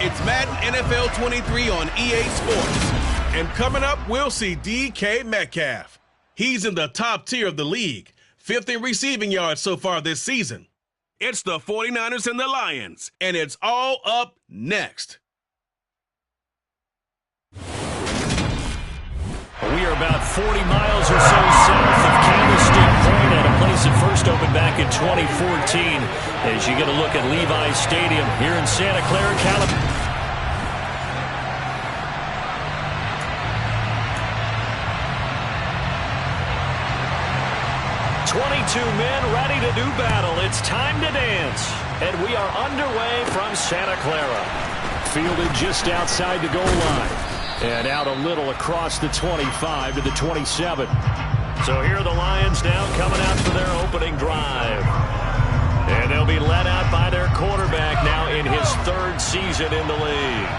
It's Madden NFL 23 on EA Sports. And coming up, we'll see DK Metcalf. He's in the top tier of the league, 5th in receiving yards so far this season. It's the 49ers and the Lions, and it's all up next. We are about 40 miles or so south of Candlestick Point at a place that first opened back in 2014 as you get a look at Levi's Stadium here in Santa Clara, California. 22 men ready to do battle. It's time to dance. And we are underway from Santa Clara. Fielded just outside the goal line. And out a little across the 25 to the 27. So here are the Lions now coming out for their opening drive. And they'll be led out by their quarterback now in his 3rd season in the league.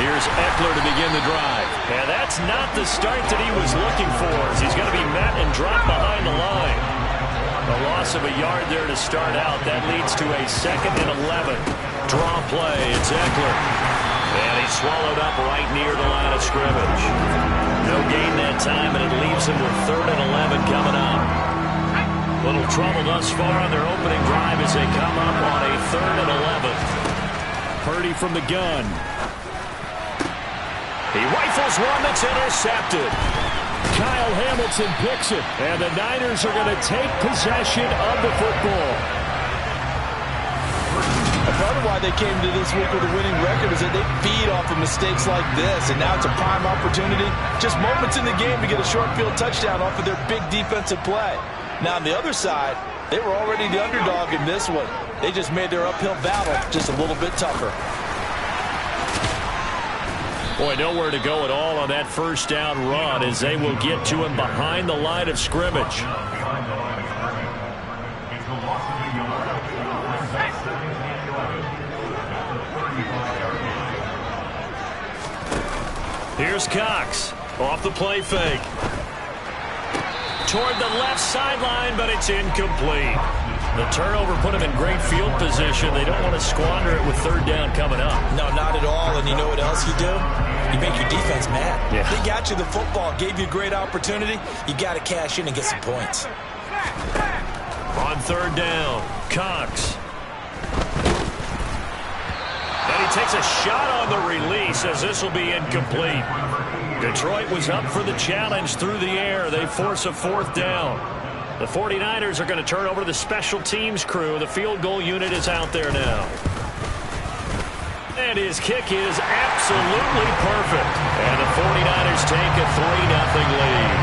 Here's Eckler to begin the drive. And that's not the start that he was looking for, as he's going to be met and dropped behind the line. A loss of a yard there to start out. That leads to a 2nd and 11. Draw play. It's Eckler. And he's swallowed up right near the line of scrimmage. No gain that time, and it leaves him with 3rd and 11 coming up. Little trouble thus far on their opening drive as they come up on a 3rd and 11. Purdy from the gun. He rifles one that's intercepted. Kyle Hamilton picks it, and the Niners are going to take possession of the football. A part of why they came to this week with a winning record is that they feed off of mistakes like this, and now it's a prime opportunity. Just moments in the game to get a short field touchdown off of their big defensive play. Now on the other side, they were already the underdog in this one. They just made their uphill battle just a little bit tougher. Boy, nowhere to go at all on that first down run as they will get to him behind the line of scrimmage. Here's Cox off the play fake. Toward the left sideline, but it's incomplete. The turnover put him in great field position. They don't want to squander it with 3rd down coming up. No, not at all. And you know what else you do? You make your defense mad. Yeah. They got you the football, gave you a great opportunity. You got to cash in and get some points. On 3rd down, Cox. And he takes a shot on the release as this will be incomplete. Detroit was up for the challenge through the air. They force a 4th down. The 49ers are going to turn over to the special teams crew. The field goal unit is out there now. And his kick is absolutely perfect. And the 49ers take a 3-0 lead.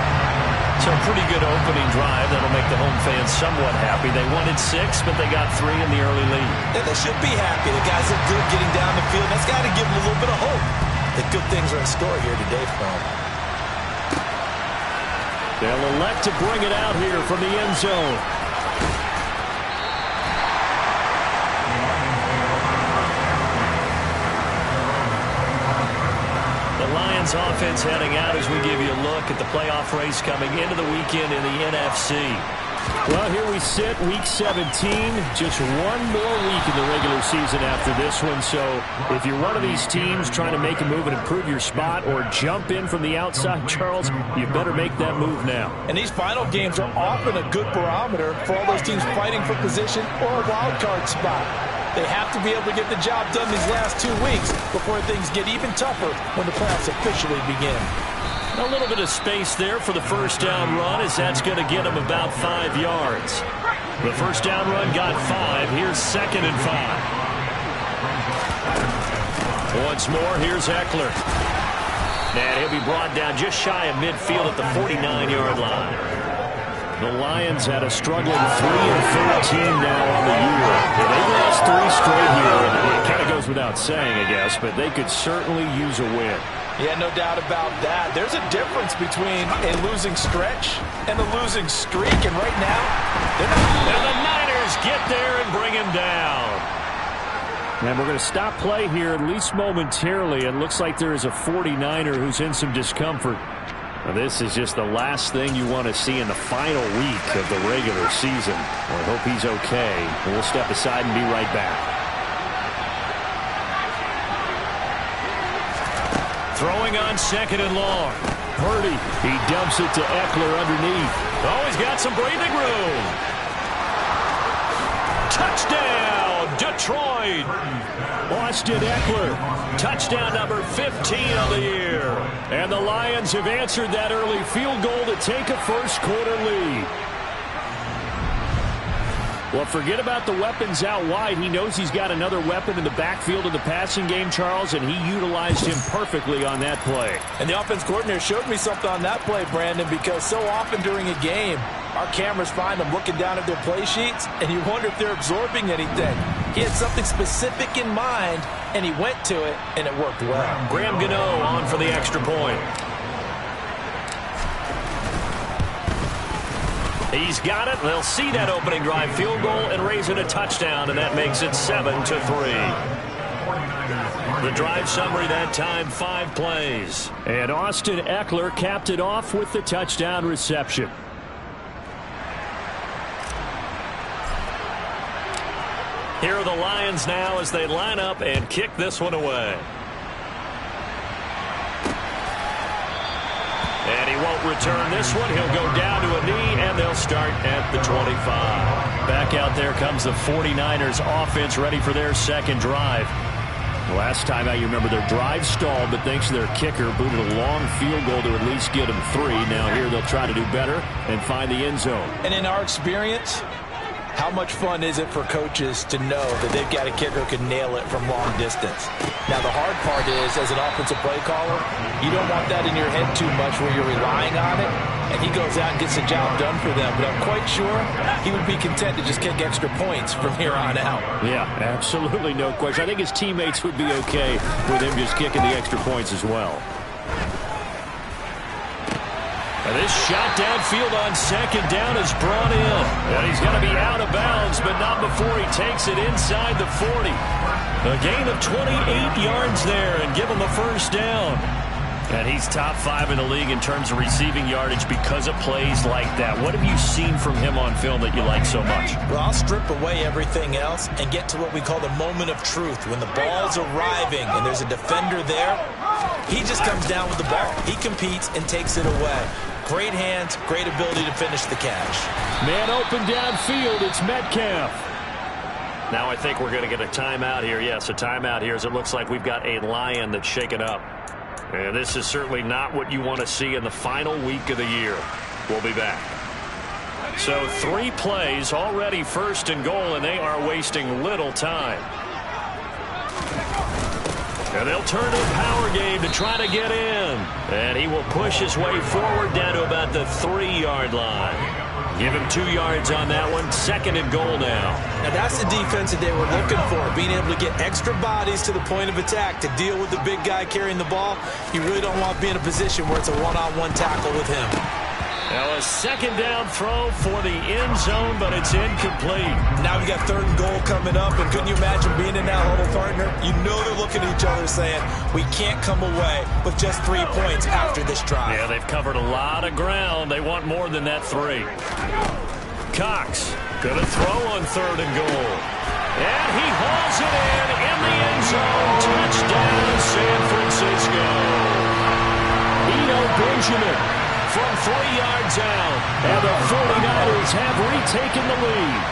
So a pretty good opening drive. That'll make the home fans somewhat happy. They wanted 6, but they got 3 in the early lead. And they should be happy. The guys look good getting down the field. That's got to give them a little bit of hope that good things are in store here today for them. They'll elect to bring it out here from the end zone. The Lions offense heading out as we give you a look at the playoff race coming into the weekend in the NFC. Well, here we sit, Week 17, just one more week in the regular season after this one. So if you're one of these teams trying to make a move and improve your spot or jump in from the outside, Charles, you better make that move now. And these final games are often a good barometer for all those teams fighting for position or a wild card spot. They have to be able to get the job done these last 2 weeks before things get even tougher when the playoffs officially begin. A little bit of space there for the first down run as that's going to get him about 5 yards. The first down run got 5. Here's 2nd and 5. Once more, here's Eckler. And he'll be brought down just shy of midfield at the 49-yard line. The Lions had a struggling 3-13 now on the year. They've lost 3 straight here. It kind of goes without saying, I guess, but they could certainly use a win. Yeah, no doubt about that. There's a difference between a losing stretch and a losing streak, and right now, they're not. And the Niners get there and bring him down. And we're going to stop play here, at least momentarily. It looks like there is a 49er who's in some discomfort. Now, this is just the last thing you want to see in the final week of the regular season. I hope he's okay. We'll step aside and be right back. Throwing on second and long. Purdy, he dumps it to Eckler underneath. Oh, he's got some breathing room. Touchdown, Detroit. Austin Eckler, touchdown number 15 of the year. And the Lions have answered that early field goal to take a first-quarter lead. Well, forget about the weapons out wide. He knows he's got another weapon in the backfield of the passing game, Charles, and he utilized him perfectly on that play. And the offense coordinator showed me something on that play, Brandon, because so often during a game, our cameras find them looking down at their play sheets, and you wonder if they're absorbing anything. He had something specific in mind, and he went to it, and it worked well. Graham Gano on for the extra point. He's got it. They'll see that opening drive field goal and raise it a touchdown, and that makes it 7-3. The drive summary that time, 5 plays. And Austin Eckler capped it off with the touchdown reception. Here are the Lions now as they line up and kick this one away. And he won't return this one. He'll go down to a knee, and they'll start at the 25. Back out there comes the 49ers offense ready for their second drive. Last time out, you remember their drive stalled, but thanks to their kicker, booted a long field goal to at least get them 3. Now here they'll try to do better and find the end zone. And in our experience, how much fun is it for coaches to know that they've got a kicker who can nail it from long distance? Now, the hard part is, as an offensive play caller, you don't want that in your head too much where you're relying on it, and he goes out and gets the job done for them. But I'm quite sure he would be content to just kick extra points from here on out. Yeah, absolutely no question. I think his teammates would be okay with him just kicking the extra points as well. And this shot downfield on second down is brought in. And he's going to be out of bounds, but not before he takes it inside the 40. A gain of 28 yards there and give him a first down. And he's top 5 in the league in terms of receiving yardage because of plays like that. What have you seen from him on film that you like so much? Well, I'll strip away everything else and get to what we call the moment of truth. When the ball's arriving and there's a defender there, he just comes down with the ball. He competes and takes it away. Great hands, great ability to finish the catch. Man open downfield, it's Metcalf. Now I think we're going to get a timeout here. Yes, a timeout here as it looks like we've got a Lion that's shaken up. And this is certainly not what you want to see in the final week of the year. We'll be back. So 3 plays, already first and goal, and they are wasting little time. And they'll turn to the power game to try to get in. And he will push his way forward down to about the 3-yard line. Give him 2 yards on that one. Second and goal now. Now that's the defense that they were looking for, being able to get extra bodies to the point of attack to deal with the big guy carrying the ball. You really don't want to be in a position where it's a one-on-one tackle with him. Now a second down throw for the end zone, but it's incomplete. Now we got 3rd and goal coming up, and couldn't you imagine being in that huddle, partner? You know they're looking at each other saying, we can't come away with just 3 points after this drive. Yeah, they've covered a lot of ground. They want more than that 3. Cox gonna throw on 3rd and goal. And he hauls it in the end zone. Touchdown, San Francisco. Eno Benjamin from 3 yards out, and the 49ers have retaken the lead.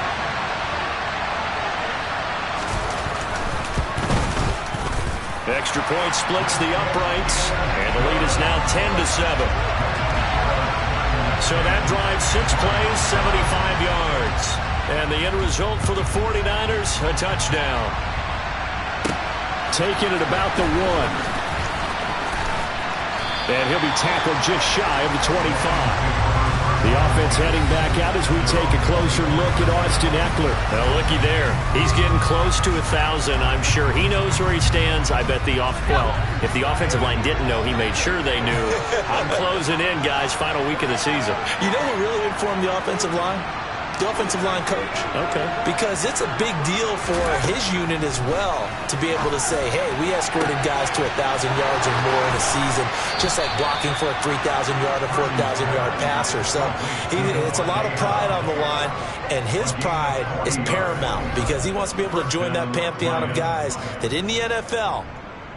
Extra point splits the uprights, and the lead is now 10-7. So that drive, 6 plays, 75 yards. And the end result for the 49ers, a touchdown. Taking it about the 1. And he'll be tackled just shy of the 25. The offense heading back out as we take a closer look at Austin Eckler. Now, looky there. He's getting close to 1,000. I'm sure he knows where he stands. I bet if the offensive line didn't know, he made sure they knew. I'm closing in, guys. Final week of the season. You know what really informed the offensive line? The offensive line coach. Okay. Because it's a big deal for his unit as well to be able to say, hey, we escorted guys to 1,000 yards or more in a season, just like blocking for a 3,000-yard or 4,000-yard passer. So it's a lot of pride on the line, and his pride is paramount because he wants to be able to join that pantheon of guys that in the NFL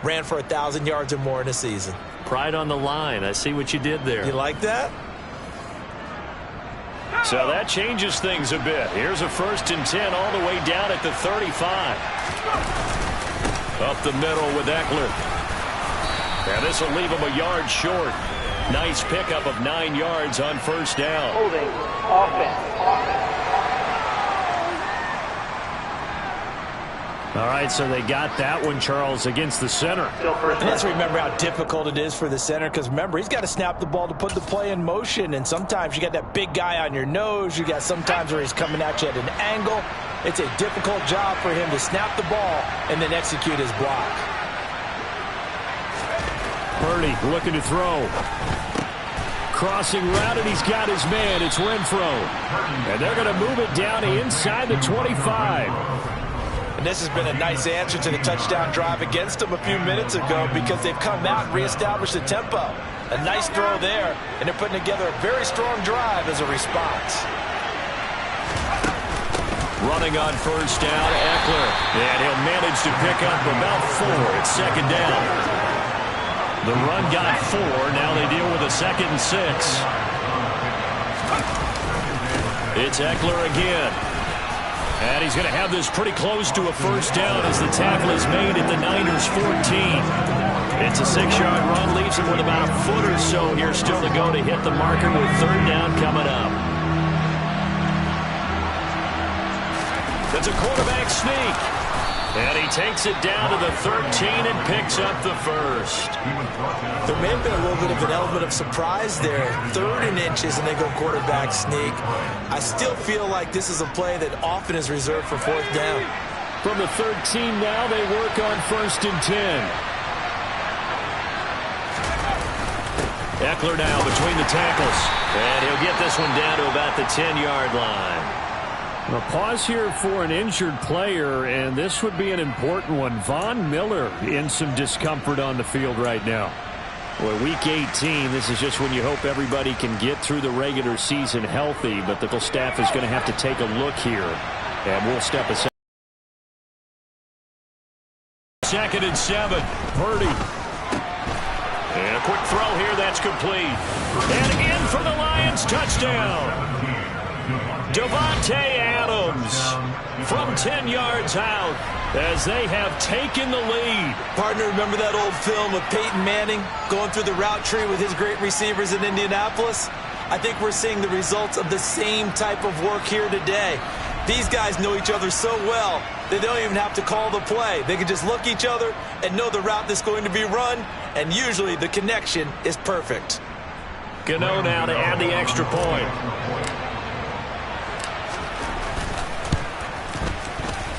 ran for 1,000 yards or more in a season. Pride on the line. I see what you did there. You like that? So that changes things a bit. Here's a 1st and 10 all the way down at the 35. Up the middle with Ekeler. And this will leave him a yard short. Nice pickup of 9 yards on 1st down. Holding offense. All right, so they got that one, Charles, against the center. And let's remember how difficult it is for the center because, remember, he's got to snap the ball to put the play in motion. And sometimes you got that big guy on your nose. You got sometimes where he's coming at you at an angle. It's a difficult job for him to snap the ball and then execute his block. Purdy looking to throw. Crossing route, and he's got his man. It's Renfro. And they're going to move it down inside the 25. And this has been a nice answer to the touchdown drive against them a few minutes ago because they've come out and reestablished the tempo. A nice throw there, and they're putting together a very strong drive as a response. Running on 1st down, Ekeler. And he'll manage to pick up about 4 at 2nd down. The run got 4. Now they deal with a 2nd and 6. It's Ekeler again. And he's going to have this pretty close to a 1st down as the tackle is made at the Niners' 14. It's a 6-yard run, leaves him with about a foot or so here still to go to hit the marker with 3rd down coming up. That's a quarterback sneak. And he takes it down to the 13 and picks up the 1st. There may have been a little bit of an element of surprise there. 3rd and inches, and they go quarterback sneak. I still feel like this is a play that often is reserved for 4th down. From the 13 now, they work on 1st and 10. Ekeler now between the tackles. And he'll get this one down to about the 10-yard line. A pause here for an injured player, and this would be an important one. Von Miller in some discomfort on the field right now. Well, week 18, this is just when you hope everybody can get through the regular season healthy, but the staff is going to have to take a look here. And we'll step aside. 2nd and 7, Purdy. And a quick throw here, that's complete. And in for the Lions, touchdown. Davante Adams from 10 yards out as they have taken the lead. Partner, remember that old film of Peyton Manning going through the route tree with his great receivers in Indianapolis? I think we're seeing the results of the same type of work here today. These guys know each other so well, they don't even have to call the play. They can just look each other and know the route that's going to be run, and usually the connection is perfect. Gano now to add the extra point.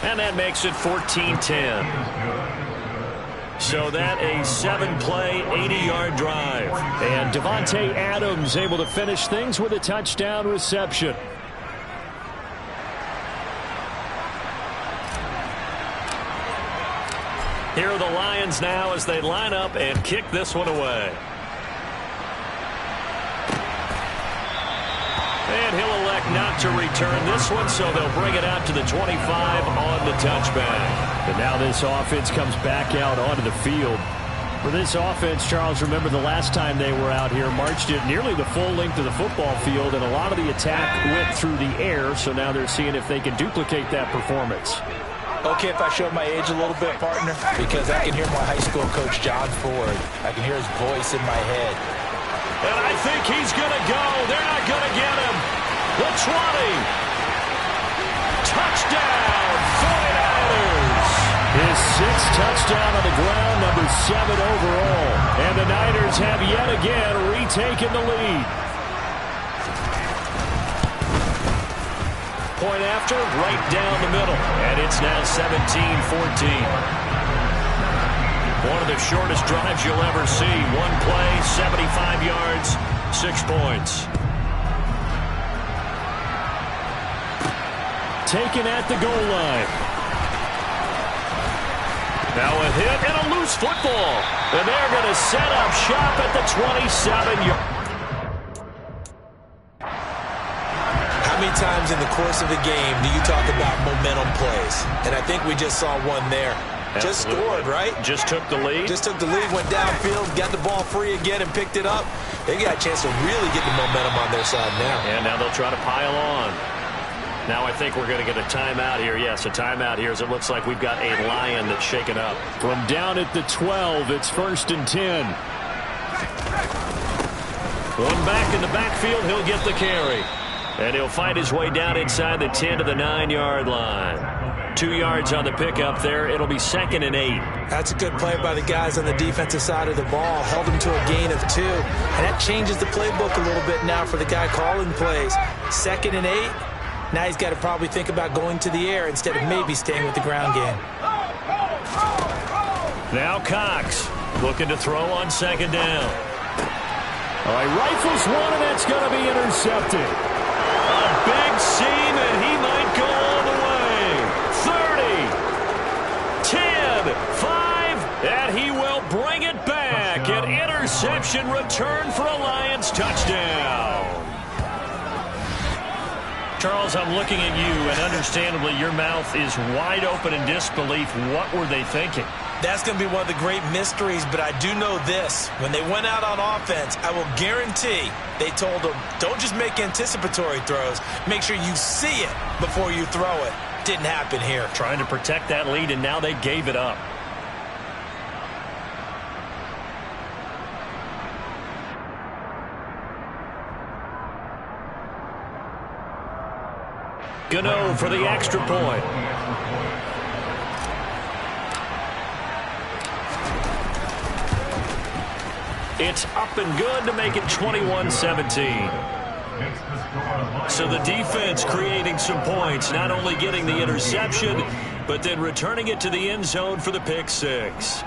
And that makes it 14-10. So that a 7-play, 80-yard drive. And Davante Adams able to finish things with a touchdown reception. Here are the Lions now as they line up and kick this one away. And he'll elect not to return this one, so they'll bring it out to the 25 on the touchback. And now this offense comes back out onto the field. For this offense, Charles, remember the last time they were out here, marched it nearly the full length of the football field, and a lot of the attack went through the air, so now they're seeing if they can duplicate that performance. Okay, if I show my age a little bit, partner, because I can hear my high school coach, John Ford. I can hear his voice in my head. And I think he's going to go. They're not going to get him. The 20. Touchdown, 49ers. His 6th touchdown on the ground, number 7 overall. And the Niners have yet again retaken the lead. Point after, right down the middle. And it's now 17-14. One of the shortest drives you'll ever see. One play, 75 yards, 6 points. taken at the goal line. Now a hit and a loose football. And they're going to set up shop at the 27-yard. How many times in the course of the game do you talk about momentum plays? And I think we just saw one there. Absolutely. Just scored, right? Just took the lead. Just took the lead, went downfield, got the ball free again and picked it up. They got a chance to really get the momentum on their side now. And now they'll try to pile on. Now I think we're going to get a timeout here. Yes, a timeout here as it looks like we've got a Lion that's shaken up. From down at the 12, it's 1st and 10. One back in the backfield, he'll get the carry. And he'll find his way down inside the 10 to the 9-yard line. 2 yards on the pickup there. It'll be 2nd and 8. That's a good play by the guys on the defensive side of the ball. Held him to a gain of 2. And that changes the playbook a little bit now for the guy calling plays. 2nd and 8. Now he's got to probably think about going to the air instead of maybe staying with the ground game. Now Cox looking to throw on 2nd down. All right, rifles one, and that's going to be intercepted. A big seam, and he might go all the way. 30, 10, 5, and he will bring it back. An interception return for a Lions touchdown. Charles, I'm looking at you, and understandably your mouth is wide open in disbelief. What were they thinking? That's going to be one of the great mysteries, but I do know this. When they went out on offense, I will guarantee they told them, don't just make anticipatory throws. Make sure you see it before you throw it. Didn't happen here. Trying to protect that lead, and now they gave it up. Gano for the extra point. It's up and good to make it 21-17. So the defense creating some points, not only getting the interception, but then returning it to the end zone for the pick six.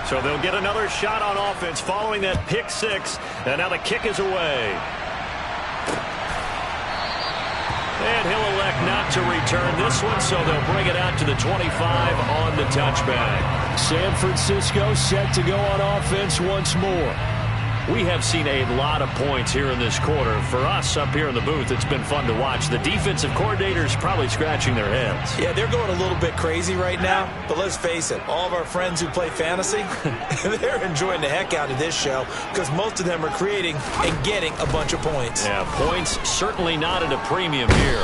So they'll get another shot on offense following that pick six. And now the kick is away. And he'll elect not to return this one, so they'll bring it out to the 25 on the touchback. San Francisco set to go on offense once more. We have seen a lot of points here in this quarter. For us up here in the booth, it's been fun to watch. The defensive coordinators probably scratching their heads. Yeah, they're going a little bit crazy right now. But let's face it, all of our friends who play fantasy, they're enjoying the heck out of this show because most of them are creating and getting a bunch of points. Yeah, points certainly not at a premium here.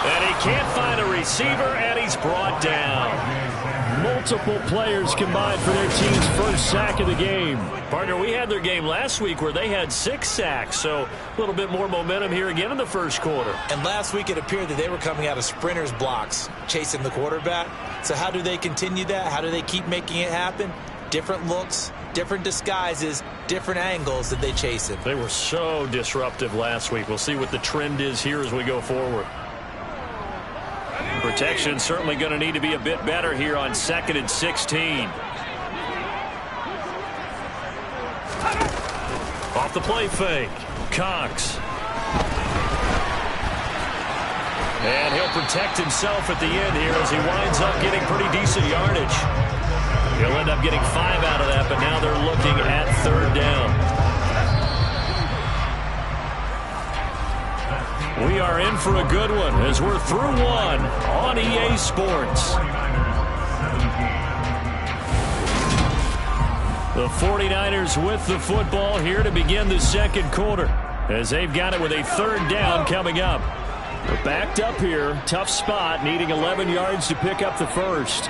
And he can't find a receiver, and he's brought down. Multiple players combined for their team's first sack of the game. Partner, we had their game last week where they had 6 sacks, so a little bit more momentum here again in the first quarter. And last week it appeared that they were coming out of sprinters blocks, chasing the quarterback. So how do they continue that? How do they keep making it happen? Different looks, different disguises, different angles that they chase it. They were so disruptive last week. We'll see what the trend is here as we go forward. Protection certainly going to need to be a bit better here on 2nd and 16. Off the play fake. Cox. And he'll protect himself at the end here as he winds up getting pretty decent yardage. He'll end up getting 5 out of that, but now they're looking at 3rd down. We are in for a good one as we're through one on EA Sports. The 49ers with the football here to begin the second quarter as they've got it with a 3rd down coming up. They're backed up here. Tough spot, needing 11 yards to pick up the first.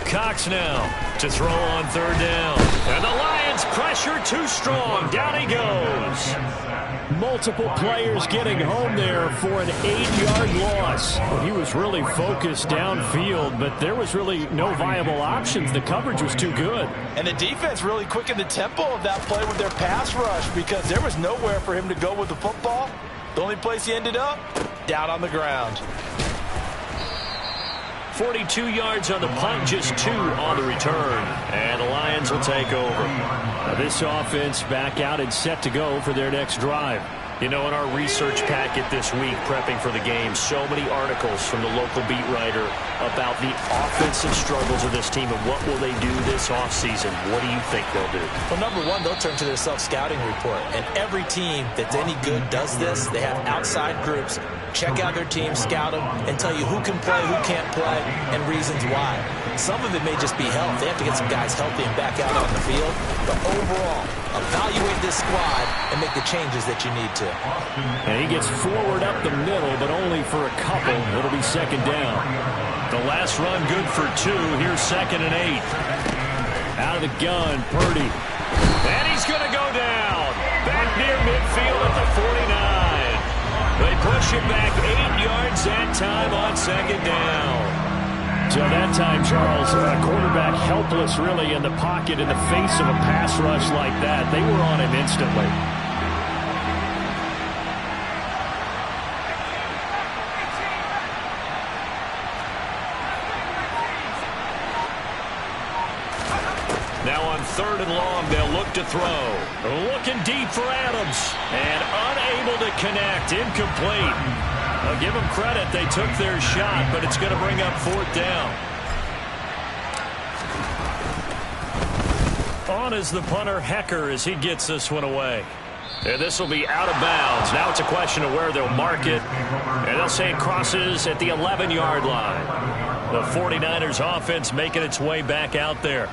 Cox now to throw on 3rd down. And the Lions pressure too strong. Down he goes. Multiple players getting home there for an 8-yard loss. Well, he was really focused downfield, but there was really no viable options. The coverage was too good. And the defense really quickened the tempo of that play with their pass rush because there was nowhere for him to go with the football. The only place he ended up, down on the ground. 42 yards on the punt, just 2 on the return. And the Lions will take over. Now this offense back out and set to go for their next drive. You know, in our research packet this week, prepping for the game, so many articles from the local beat writer about the offensive struggles of this team and what will they do this offseason. What do you think they'll do? Well, number one, they'll turn to their self-scouting report. And every team that's any good does this. They have outside groups. Check out their team, scout them, and tell you who can play, who can't play, and reasons why. Some of it may just be health. They have to get some guys healthy and back out on the field. But overall, evaluate this squad and make the changes that you need to. And he gets forward up the middle, but only for a couple. It'll be 2nd down. The last run good for 2. Here's 2nd and 8. Out of the gun, Purdy. And he's going to go down. Back near midfield at the 49. They push it back 8 yards that time on 2nd down. So that time, Charles, a quarterback helpless really in the pocket in the face of a pass rush like that. They were on him instantly. Now on 3rd and long, they'll look to throw. Looking deep for Adams. And unable to connect. Incomplete. I'll give them credit. They took their shot, but it's going to bring up 4th down. On is the punter, Hecker, as he gets this one away. And this will be out of bounds. Now it's a question of where they'll mark it. And they'll say it crosses at the 11-yard line. The 49ers offense making its way back out there.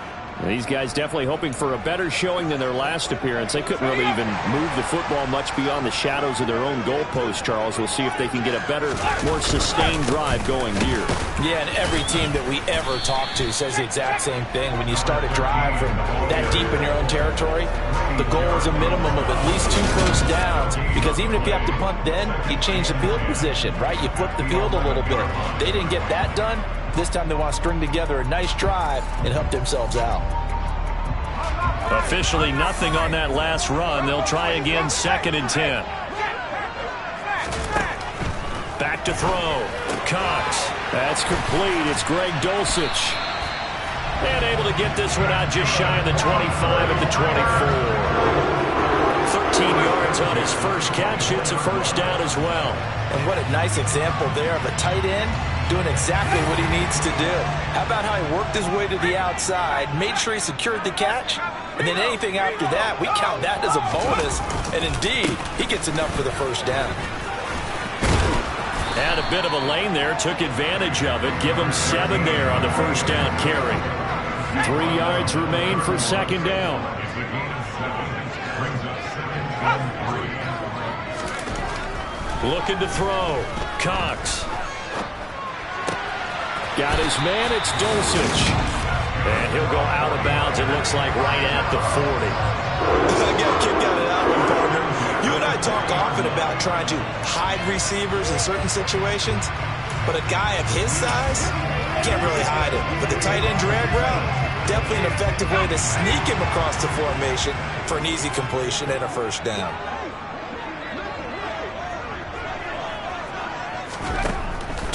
These guys definitely hoping for a better showing than their last appearance. They couldn't really even move the football much beyond the shadows of their own goalpost, Charles. We'll see if they can get a better, more sustained drive going here. Yeah, and every team that we ever talk to says the exact same thing. When you start a drive from that deep in your own territory, the goal is a minimum of at least 2 first downs, because even if you have to punt then, you change the field position, right? You flip the field a little bit. They didn't get that done. This time they want to string together a nice drive and help themselves out. Officially nothing on that last run. They'll try again 2nd and 10. Back to throw. Cox. That's complete. It's Greg Dulcich. And able to get this one out just shy of the 25 at the 24. 13 yards on his first catch. It's a first down as well. And what a nice example there of a tight end doing exactly what he needs to do. How about how he worked his way to the outside, made sure he secured the catch, and then anything after that, we count that as a bonus. And indeed, he gets enough for the first down. Had a bit of a lane there, took advantage of it. Give him 7 there on the first down carry. 3 yards remain for second down. Looking to throw. Cox. Got his man, it's Dulcich. And he'll go out of bounds, it looks like right at the 40. I got a kick out of that one, partner. You and I talk often about trying to hide receivers in certain situations, but a guy of his size can't really hide it. But the tight end drag route, definitely an effective way to sneak him across the formation for an easy completion and a first down.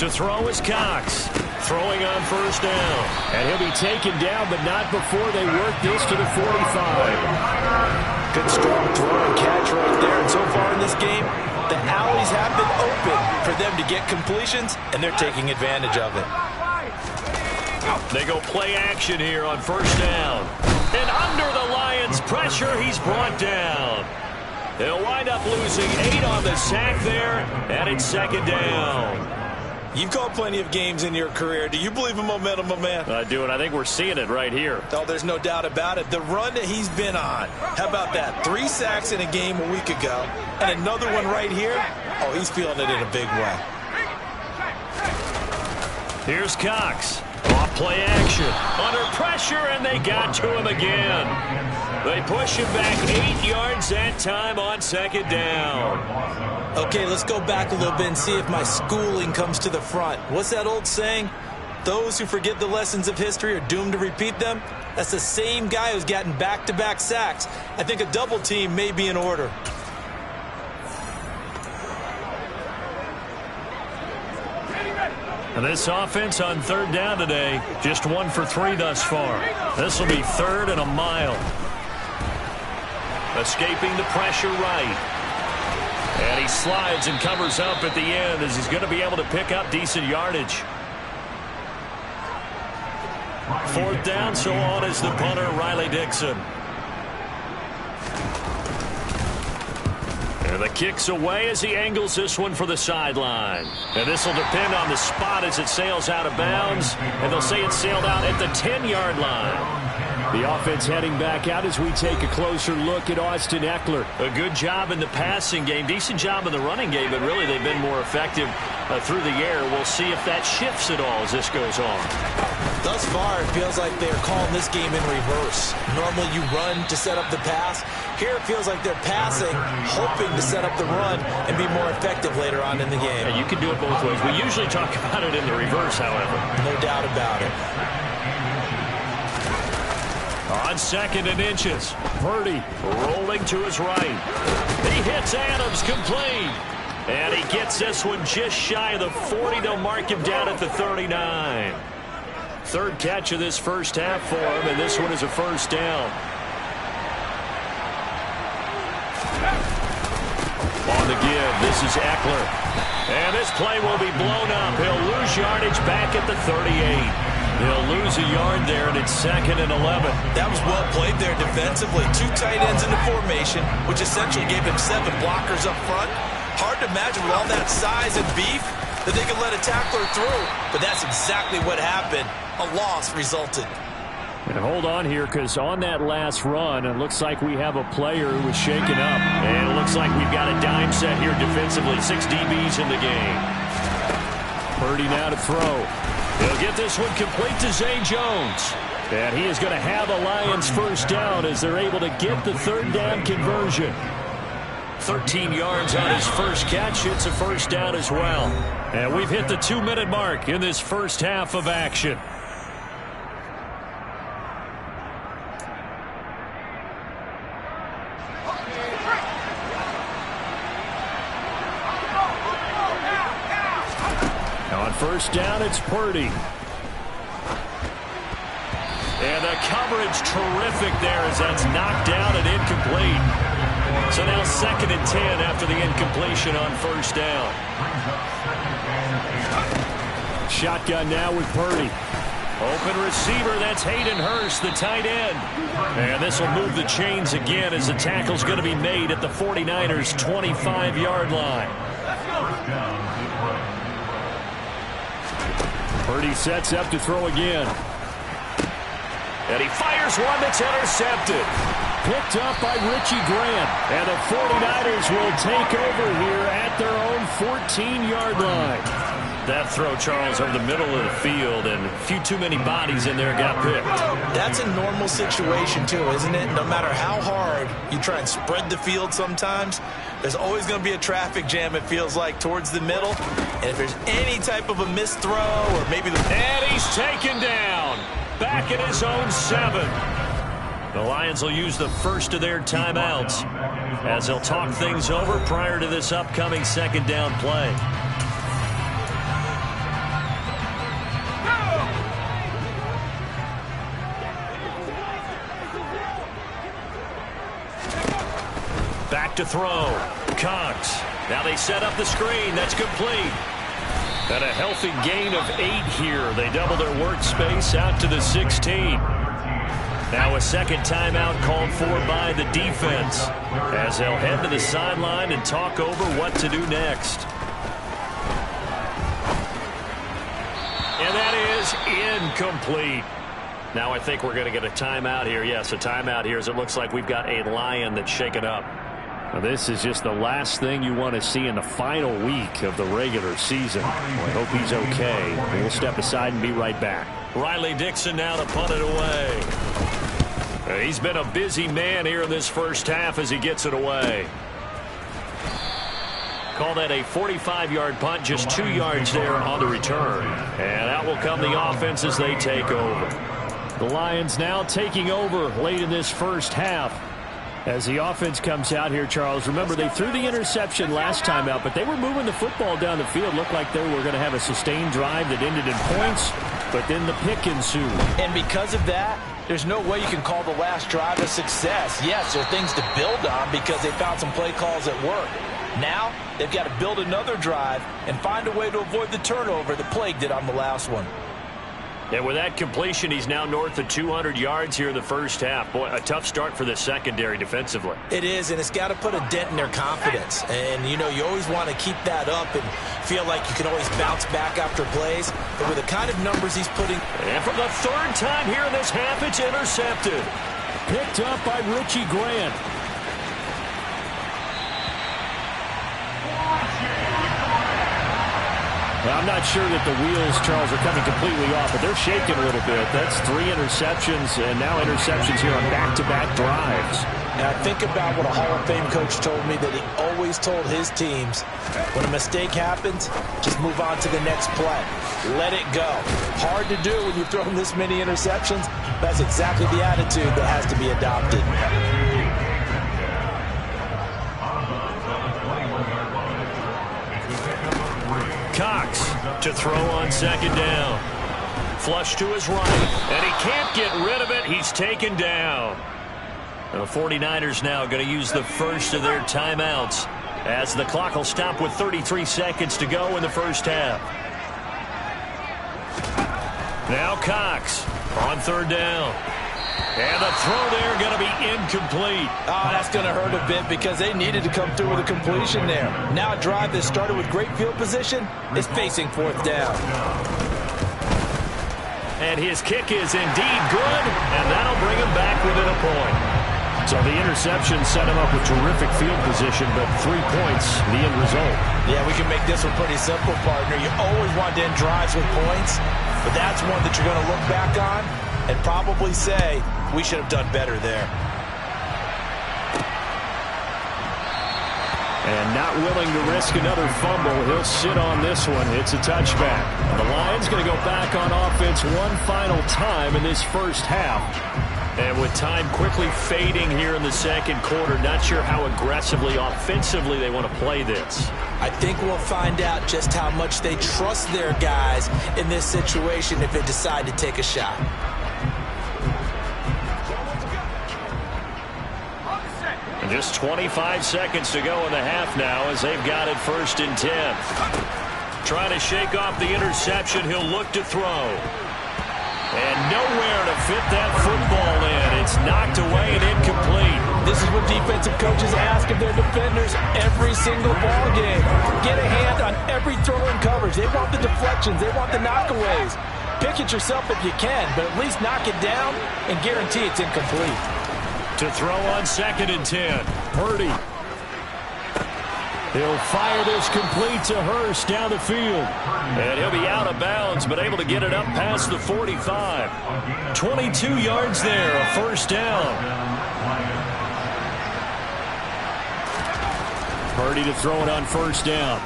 To throw is Cox. Throwing on first down. And he'll be taken down, but not before they work this to the 45. Good strong throw and catch right there. And so far in this game, the alleys have been open for them to get completions, and they're taking advantage of it. They go play action here on first down. And under the Lions' pressure, he's brought down. They'll wind up losing 8 on the sack there, and it's second down. You've called plenty of games in your career. Do you believe in momentum, my man? I do, and I think we're seeing it right here. Oh, there's no doubt about it. The run that he's been on. How about that? 3 sacks in a game a week ago, and another one right here. Oh, he's feeling it in a big way. Here's Cox. Off play action. Under pressure, and they got to him again. They push him back 8 yards that time on second down. Okay, let's go back a little bit and see if my schooling comes to the front. What's that old saying? Those who forget the lessons of history are doomed to repeat them. That's the same guy who's gotten back-to-back sacks. I think a double team may be in order. And this offense on third down today, just 1 for 3 thus far. This will be 3rd and a mile. Escaping the pressure right. And he slides and covers up at the end as he's going to be able to pick up decent yardage. 4th down, so on is the punter, Riley Dixon. And the kick's away as he angles this one for the sideline. And this will depend on the spot as it sails out of bounds. And they'll say it sailed out at the 10-yard line. The offense heading back out as we take a closer look at Austin Ekeler. A good job in the passing game, decent job in the running game, but really they've been more effective through the air. We'll see if that shifts at all as this goes on. Thus far, it feels like they're calling this game in reverse. Normally you run to set up the pass. Here it feels like they're passing, hoping to set up the run and be more effective later on in the game. Yeah, you can do it both ways. We usually talk about it in the reverse, however. No doubt about it. On 2nd and inches, Purdy rolling to his right. He hits Adams complete. And he gets this one just shy of the 40. They'll mark him down at the 39. 3rd catch of this first half for him, and this one is a first down. On the give, this is Ekeler. And this play will be blown up. He'll lose yardage back at the 38. He'll lose a yard there, and it's 2nd and 11. That was well played there defensively. 2 tight ends in the formation, which essentially gave him 7 blockers up front. Hard to imagine with all that size and beef that they could let a tackler through. But that's exactly what happened. A loss resulted. And hold on here, because on that last run, it looks like we have a player who was shaken up. And it looks like we've got a dime set here defensively. 6 DBs in the game. Purdy now to throw. He'll get this one complete to Zay Jones. And he is going to have a Lions first down as they're able to get the 3rd down conversion. 13 yards on his first catch. It's a first down as well. And we've hit the 2-minute mark in this first half of action. On first down, it's Purdy. And the coverage terrific there as that's knocked down and incomplete. So now 2nd and 10 after the incompletion on 1st down. Shotgun now with Purdy. Open receiver, that's Hayden Hurst, the tight end. And this will move the chains again as the tackle's going to be made at the 49ers' 25-yard line. Purdy sets up to throw again. And he fires one that's intercepted. Picked up by Richie Grant. And the 49ers will take over here at their own 14-yard line. That throw, Charles, over the middle of the field, and a few too many bodies in there got picked. That's a normal situation, too, isn't it? No matter how hard you try and spread the field sometimes, there's always going to be a traffic jam, it feels like, towards the middle. And if there's any type of a missed throw or maybe the... And he's taken down. Back at his own 7. The Lions will use the first of their timeouts as they'll talk things over prior to this upcoming 2nd down play. Back to throw. Cox. Now they set up the screen. That's complete. And a healthy gain of 8 here. They double their workspace out to the 16. Now a 2nd timeout called for by the defense as they'll head to the sideline and talk over what to do next. And that is incomplete. Now I think we're going to get a timeout here. Yes, a timeout here as it looks like we've got a Lion that's shaken up. Now, this is just the last thing you want to see in the final week of the regular season. Well, I hope he's okay. We'll step aside and be right back. Riley Dixon now to punt it away. He's been a busy man here in this first half as he gets it away. Call that a 45-yard punt, just 2 yards there on the return. And out will come the offense as they take over. The Lions now taking over late in this first half. As the offense comes out here, Charles, remember they threw the interception last time out, but they were moving the football down the field. Looked like they were going to have a sustained drive that ended in points, but then the pick ensued. And because of that, there's no way you can call the last drive a success. Yes, there are things to build on because they found some play calls that work. Now, they've got to build another drive and find a way to avoid the turnover that plagued it on the last one. And with that completion, he's now north of 200 yards here in the first half. Boy, a tough start for the secondary defensively. It is, and it's got to put a dent in their confidence. And, you know, you always want to keep that up and feel like you can always bounce back after plays. But with the kind of numbers he's putting... And for the 3rd time here in this half, it's intercepted. Picked up by Richie Grant. Well, I'm not sure that the wheels, Charles, are coming completely off, but they're shaking a little bit. That's 3 interceptions, and now interceptions here on back-to-back drives. Now, think about what a Hall of Fame coach told me, that he always told his teams, when a mistake happens, just move on to the next play. Let it go. Hard to do when you've thrown this many interceptions. That's exactly the attitude that has to be adopted. Cox to throw on 2nd down. Flush to his right, and he can't get rid of it. He's taken down. And the 49ers now going to use the first of their timeouts as the clock will stop with 33 seconds to go in the first half. Now Cox on 3rd down. And the throw there going to be incomplete. Oh, that's going to hurt a bit because they needed to come through with a completion there. Now a drive that started with great field position is facing 4th down. And his kick is indeed good, and that'll bring him back within a point. So the interception set him up with terrific field position, but 3 points, the end result. Yeah, we can make this one pretty simple, partner. You always want to end drives with points, but that's one that you're going to look back on and probably say, we should have done better there. And not willing to risk another fumble, he'll sit on this one. It's a touchback. The Lions going to go back on offense one final time in this first half. And with time quickly fading here in the 2nd quarter, not sure how aggressively, offensively they want to play this. I think we'll find out just how much they trust their guys in this situation if they decide to take a shot. And just 25 seconds to go in the half now as they've got it 1st and 10. Trying to shake off the interception. He'll look to throw. And nowhere to fit that football in. It's knocked away and incomplete. This is what defensive coaches ask of their defenders every single ball game. Get a hand on every throw in coverage. They want the deflections. They want the knockaways. Pick it yourself if you can, but at least knock it down and guarantee it's incomplete. To throw on 2nd and 10. Purdy. He'll fire this complete to Hurst down the field. And he'll be out of bounds, but able to get it up past the 45. 22 yards there, a 1st down. Purdy to throw it on 1st down.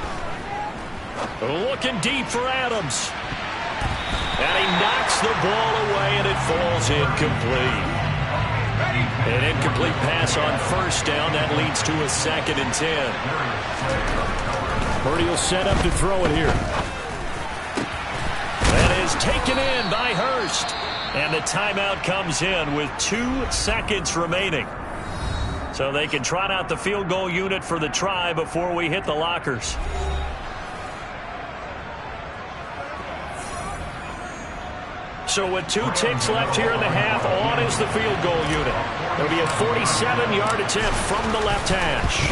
Looking deep for Adams. And he knocks the ball away, and it falls incomplete. An incomplete pass on 1st down. That leads to a 2nd and 10. Purdy will set up to throw it here. That is taken in by Hurst. And the timeout comes in with 2 seconds remaining. So they can trot out the field goal unit for the try before we hit the lockers. So with 2 ticks left here in the half, on is the field goal unit. There'll be a 47-yard attempt from the left hash.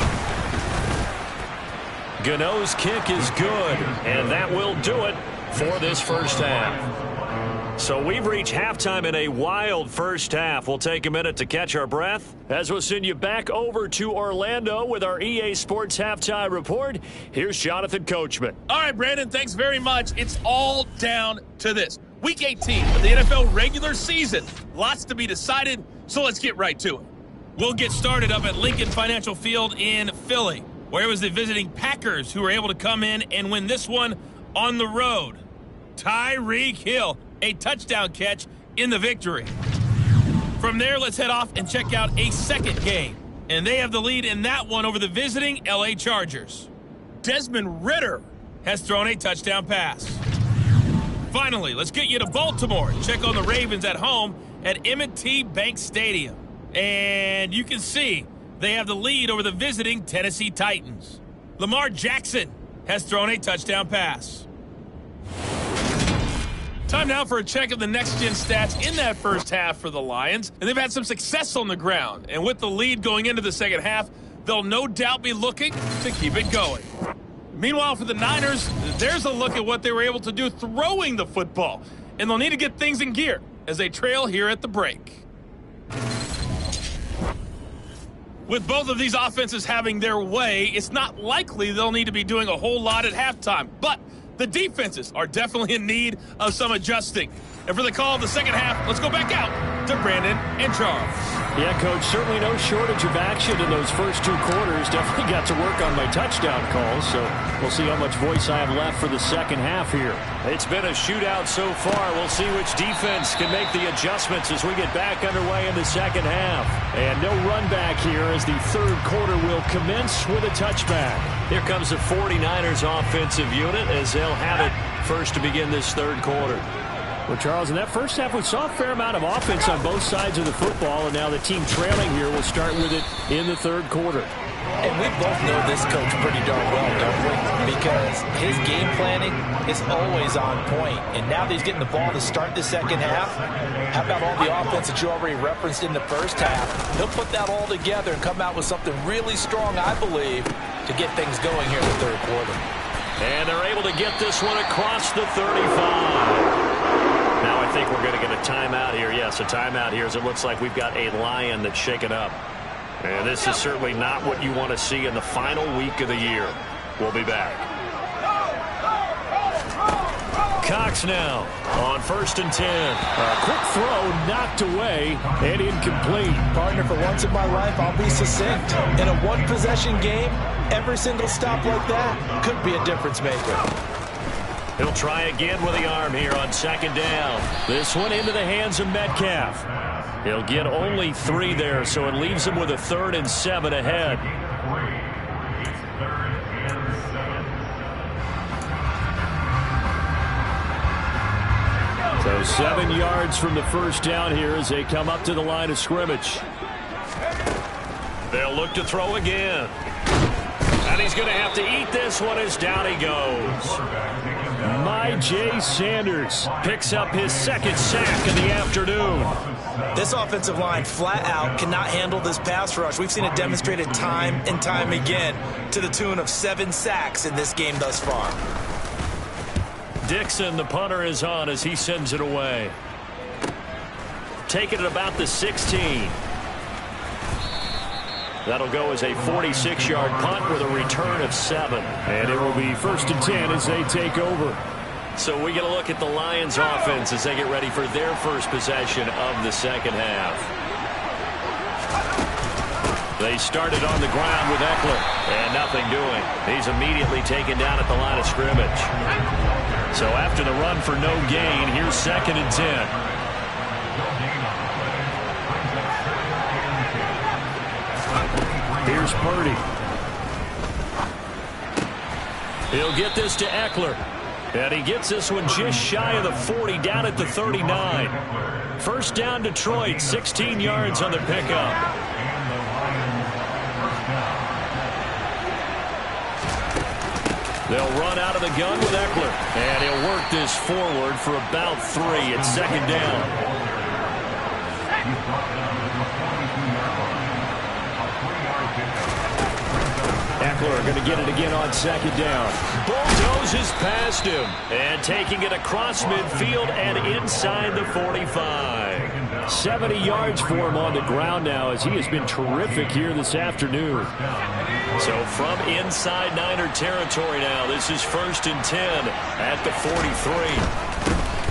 Gano's kick is good, and that will do it for this 1st half. So we've reached halftime in a wild 1st half. We'll take a minute to catch our breath as we'll send you back over to Orlando with our EA Sports Halftime Report. Here's Jonathan Coachman. All right, Brandon, thanks very much. It's all down to this. Week 18 of the NFL regular season. Lots to be decided, so let's get right to it. We'll get started up at Lincoln Financial Field in Philly, where it was the visiting Packers who were able to come in and win this one on the road. Tyreek Hill, a touchdown catch in the victory. From there, let's head off and check out a second game. And they have the lead in that one over the visiting LA Chargers. Desmond Ridder has thrown a touchdown pass. Finally, let's get you to Baltimore and check on the Ravens at home at M&T Bank Stadium. And you can see they have the lead over the visiting Tennessee Titans. Lamar Jackson has thrown a touchdown pass. Time now for a check of the next-gen stats in that 1st half for the Lions. And they've had some success on the ground. And with the lead going into the 2nd half, they'll no doubt be looking to keep it going. Meanwhile, for the Niners, there's a look at what they were able to do throwing the football. And they'll need to get things in gear as they trail here at the break. With both of these offenses having their way, it's not likely they'll need to be doing a whole lot at halftime. But the defenses are definitely in need of some adjusting. And for the call of the 2nd half, let's go back out to Brandon and Charles. Yeah, Coach, certainly no shortage of action in those first 2 quarters. Definitely got to work on my touchdown calls, so we'll see how much voice I have left for the 2nd half here. It's been a shootout so far. We'll see which defense can make the adjustments as we get back underway in the 2nd half. And no run back here as the 3rd quarter will commence with a touchback. Here comes the 49ers offensive unit as they'll have it first to begin this 3rd quarter. Well, Charles, in that 1st half, we saw a fair amount of offense on both sides of the football, and now the team trailing here will start with it in the 3rd quarter. And we both know this coach pretty darn well, don't we? Because his game planning is always on point. And now that he's getting the ball to start the 2nd half, how about all the offense that you already referenced in the 1st half? He'll put that all together and come out with something really strong, I believe, to get things going here in the 3rd quarter. And they're able to get this one across the 35. Now I think we're going to get a timeout here. Yes, a timeout here as it looks like we've got a Lion that's shaken up. And this is certainly not what you want to see in the final week of the year. We'll be back. Cox now on 1st and 10. A quick throw knocked away and incomplete. Partner, for once in my life, I'll be succinct. In a one-possession game, every single stop like that could be a difference maker. He'll try again with the arm here on 2nd down. This one into the hands of Metcalf. He'll get only 3 there, so it leaves him with a 3rd and 7 ahead. So 7 yards from the 1st down here as they come up to the line of scrimmage. They'll look to throw again. And he's going to have to eat this one as down he goes. Myjai Sanders picks up his second sack of the afternoon. This offensive line flat out cannot handle this pass rush. We've seen it demonstrated time and time again to the tune of 7 sacks in this game thus far. Dixon, the punter, is on as he sends it away. Taking it about the 16. That'll go as a 46-yard punt with a return of 7. And it will be 1st and 10 as they take over. So we get a look at the Lions offense as they get ready for their first possession of the second half. They started on the ground with Eckler, and nothing doing. He's immediately taken down at the line of scrimmage. So after the run for no gain, here's 2nd and 10. Here's Purdy. He'll get this to Eckler. And he gets this one just shy of the 40, down at the 39. First down, Detroit, 16 yards on the pickup. They'll run out of the gun with Eckler. And he'll work this forward for about 3 at 2nd down. Eckler going to get it again on 2nd down. Bulldozes past him. And taking it across midfield and inside the 45. 70 yards for him on the ground now as he has been terrific here this afternoon. So from inside Niner territory now, this is 1st and 10 at the 43.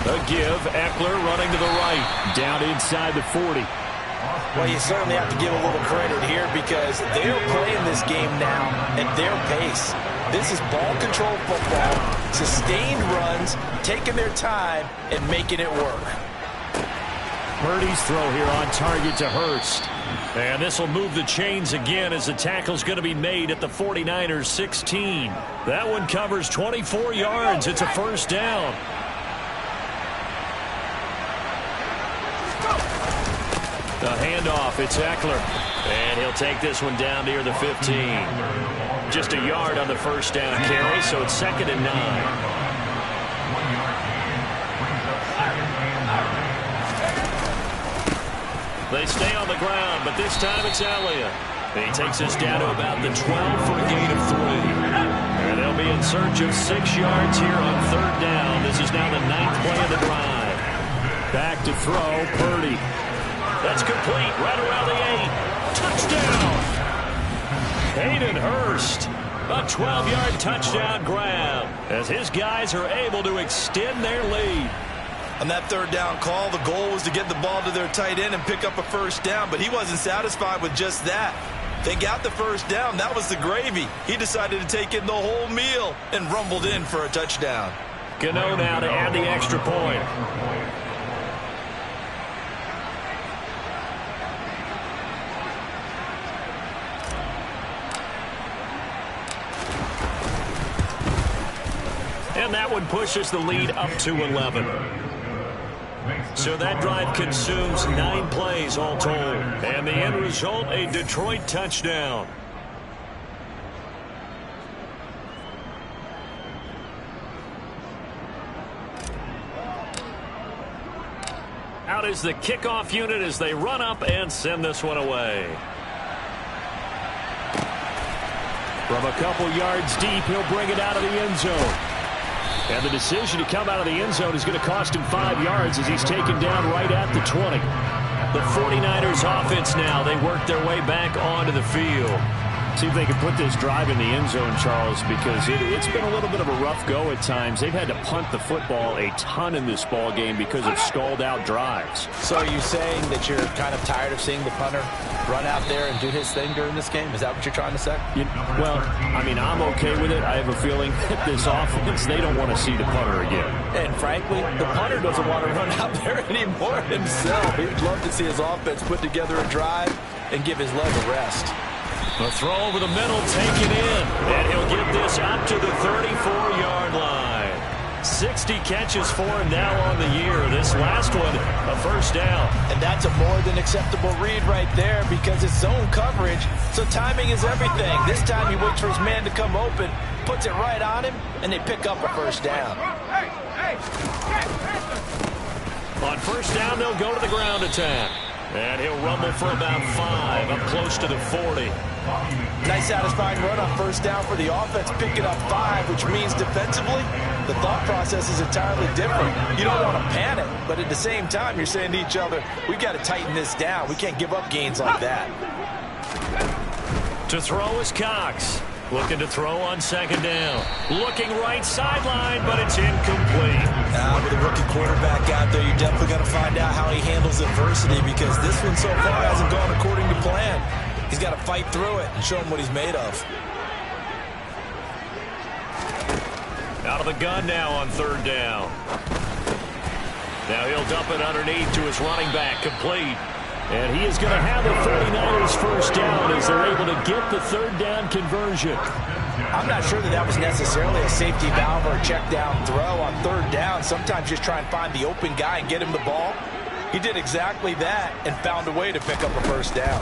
A give, Eckler running to the right. Down inside the 40. Well, you certainly have to give a little credit here because they're playing this game now at their pace. This is ball control football, sustained runs, taking their time and making it work. Purdy's throw here on target to Hurst. And this will move the chains again as the tackle's going to be made at the 49ers 16. That one covers 24 yards. It's a 1st down. The handoff, it's Eckler. And he'll take this one down near the 15. Just a yard on the 1st down carry, so it's 2nd and 9. They stay on the ground, but this time it's Elliott. He takes us down to about the 12 for a gain of 3. And they'll be in search of 6 yards here on 3rd down. This is now the 9th play of the drive. Back to throw, Purdy. That's complete, right around the 8. Touchdown! Hayden Hurst, a 12-yard touchdown grab as his guys are able to extend their lead. On that 3rd down call, the goal was to get the ball to their tight end and pick up a 1st down, but he wasn't satisfied with just that. They got the 1st down. That was the gravy. He decided to take in the whole meal and rumbled in for a touchdown. Gano now to add the extra point. And that one pushes the lead up to 11. So that drive consumes 9 plays all told. And the end result, a Detroit touchdown. Out is the kickoff unit as they run up and send this one away. From a couple yards deep, he'll bring it out of the end zone. And the decision to come out of the end zone is going to cost him 5 yards as he's taken down right at the 20. The 49ers offense now, they work their way back onto the field. See if they can put this drive in the end zone, Charles, because it's been a little bit of a rough go at times. They've had to punt the football a ton in this ball game because of stalled-out drives. So are you saying that you're kind of tired of seeing the punter run out there and do his thing during this game? Is that what you're trying to say? Well, I mean, I'm okay with it. I have a feeling that this offense, they don't want to see the punter again. And frankly, the punter doesn't want to run out there anymore himself. He'd love to see his offense put together a drive and give his leg a rest. The throw over the middle, taken in. And he'll get this up to the 34-yard line. 60 catches for him now on the year. This last one, a first down. And that's a more than acceptable read right there because it's zone coverage, so timing is everything. This time he waits for his man to come open, puts it right on him, and they pick up a first down. On first down, they'll go to the ground attack. And he'll rumble for about 5, up close to the 40. Nice satisfying run on first down for the offense, picking up 5, which means defensively, the thought process is entirely different. You don't want to panic, but at the same time, you're saying to each other, we've got to tighten this down. We can't give up gains like that. To throw is Cox. Looking to throw on second down. Looking right sideline, but it's incomplete. With a rookie quarterback out there, you're definitely going to find out how he handles adversity because this one so far hasn't gone according to plan. He's got to fight through it and show him what he's made of. Out of the gun now on third down. Now he'll dump it underneath to his running back, complete. And he is going to have the 49ers first down as they're able to get the third down conversion. I'm not sure that was necessarily a safety valve or a check down throw on third down. Sometimes just try and find the open guy and get him the ball. He did exactly that and found a way to pick up a first down.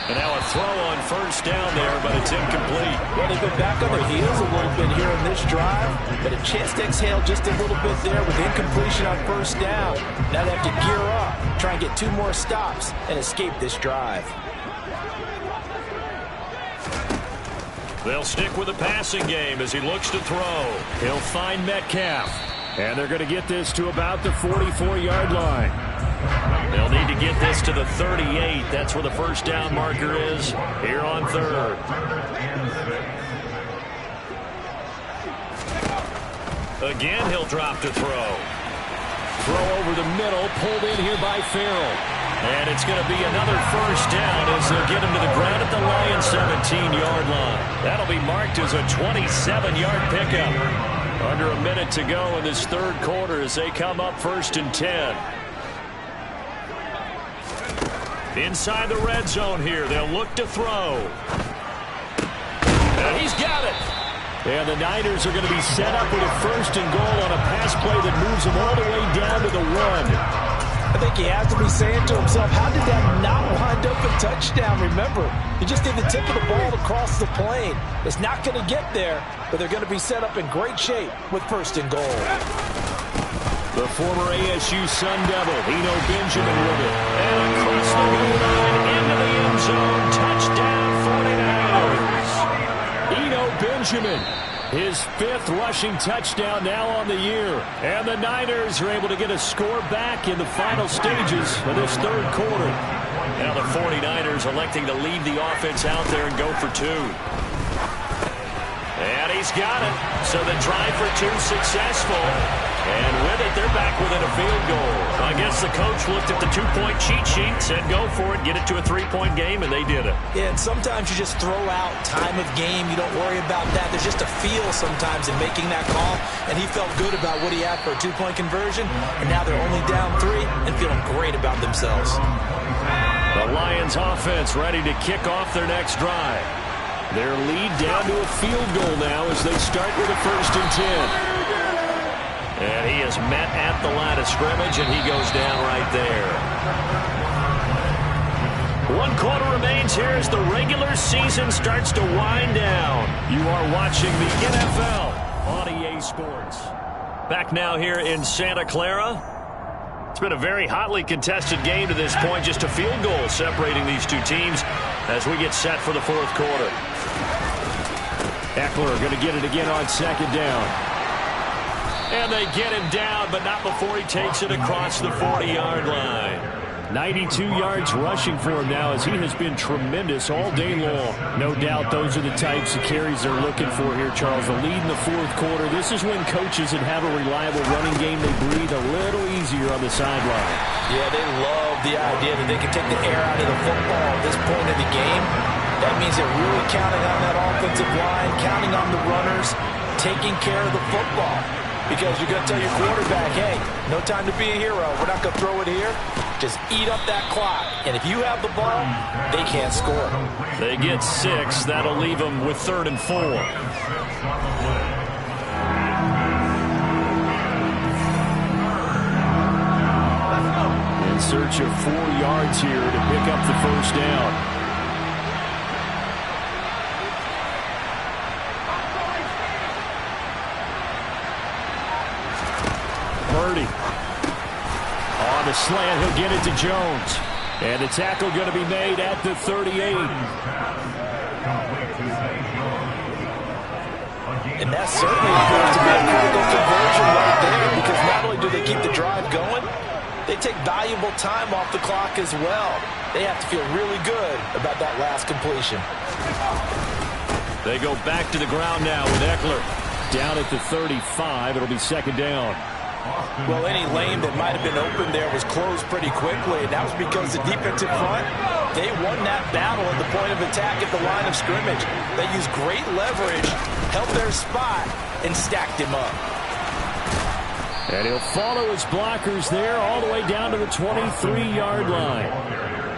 And now a throw on first down there, but it's incomplete. Well, they've been back on their heels a little bit here in this drive, but a chance to exhale just a little bit there with incompletion on first down. Now they have to gear up, try and get 2 more stops, and escape this drive. They'll stick with the passing game as he looks to throw. He'll find Metcalf. And they're going to get this to about the 44-yard line. They'll need to get this to the 38. That's where the first down marker is here on third. Again, he'll drop to throw. Throw over the middle, pulled in here by Farrell. And it's going to be another first down as they'll get him to the ground at the Lions' 17-yard line. That'll be marked as a 27-yard pickup. Under a minute to go in this third quarter as they come up first and 10. Inside the red zone here, they'll look to throw. And he's got it. And the Niners are going to be set up with a first and goal on a pass play that moves them all the way down to the 1. I think he has to be saying to himself, how did that not wind up a touchdown? Remember, he just did the tip of the ball across the plane. It's not going to get there, but they're going to be set up in great shape with first and goal. The former ASU Sun Devil, Eno Benjamin with it. And across the goal line into the end zone. Touchdown 49ers. Eno Benjamin, his 5th rushing touchdown now on the year. And the Niners are able to get a score back in the final stages of this third quarter. Now the 49ers electing to leave the offense out there and go for 2. And he's got it. So the drive for 2 successful. And with it, they're back within a field goal. I guess the coach looked at the 2-point cheat sheet, said go for it, get it to a 3-point game, and they did it. Yeah, and sometimes you just throw out time of game. You don't worry about that. There's just a feel sometimes in making that call, and he felt good about what he had for a 2-point conversion, and now they're only down 3 and feeling great about themselves. The Lions offense ready to kick off their next drive. Their lead down to a field goal now as they start with a first and 10. And he is met at the line of scrimmage, and he goes down right there. 1 quarter remains here as the regular season starts to wind down. You are watching the NFL on EA Sports. Back now here in Santa Clara. It's been a very hotly contested game to this point. Just a field goal separating these two teams as we get set for the fourth quarter. Eckler going to get it again on second down. And they get him down, but not before he takes it across the 40-yard line. 92 yards rushing for him now as he has been tremendous all day long. No doubt those are the types of carries they're looking for here, Charles. The lead in the fourth quarter. This is when coaches that have a reliable running game, they breathe a little easier on the sideline. Yeah, they love the idea that they can take the air out of the football at this point in the game. That means they're really counting on that offensive line, counting on the runners, taking care of the football. Because you're going to tell your quarterback, hey, no time to be a hero. We're not going to throw it here. Just eat up that clock. And if you have the ball, they can't score. They get 6. That'll leave them with 3rd and 4. in search of 4 yards here to pick up the first down. Purdy. On the slant, he'll get it to Jones. And the tackle going to be made at the 38. And that certainly appears to be a critical conversion right there, because not only do they keep the drive going, they take valuable time off the clock as well. They have to feel really good about that last completion. They go back to the ground now with Eckler. Down at the 35, it'll be second down. Well, any lane that might have been open there was closed pretty quickly, and that was because the defensive front, they won that battle at the point of attack at the line of scrimmage. They used great leverage, held their spot, and stacked him up. And he'll follow his blockers there all the way down to the 23-yard line.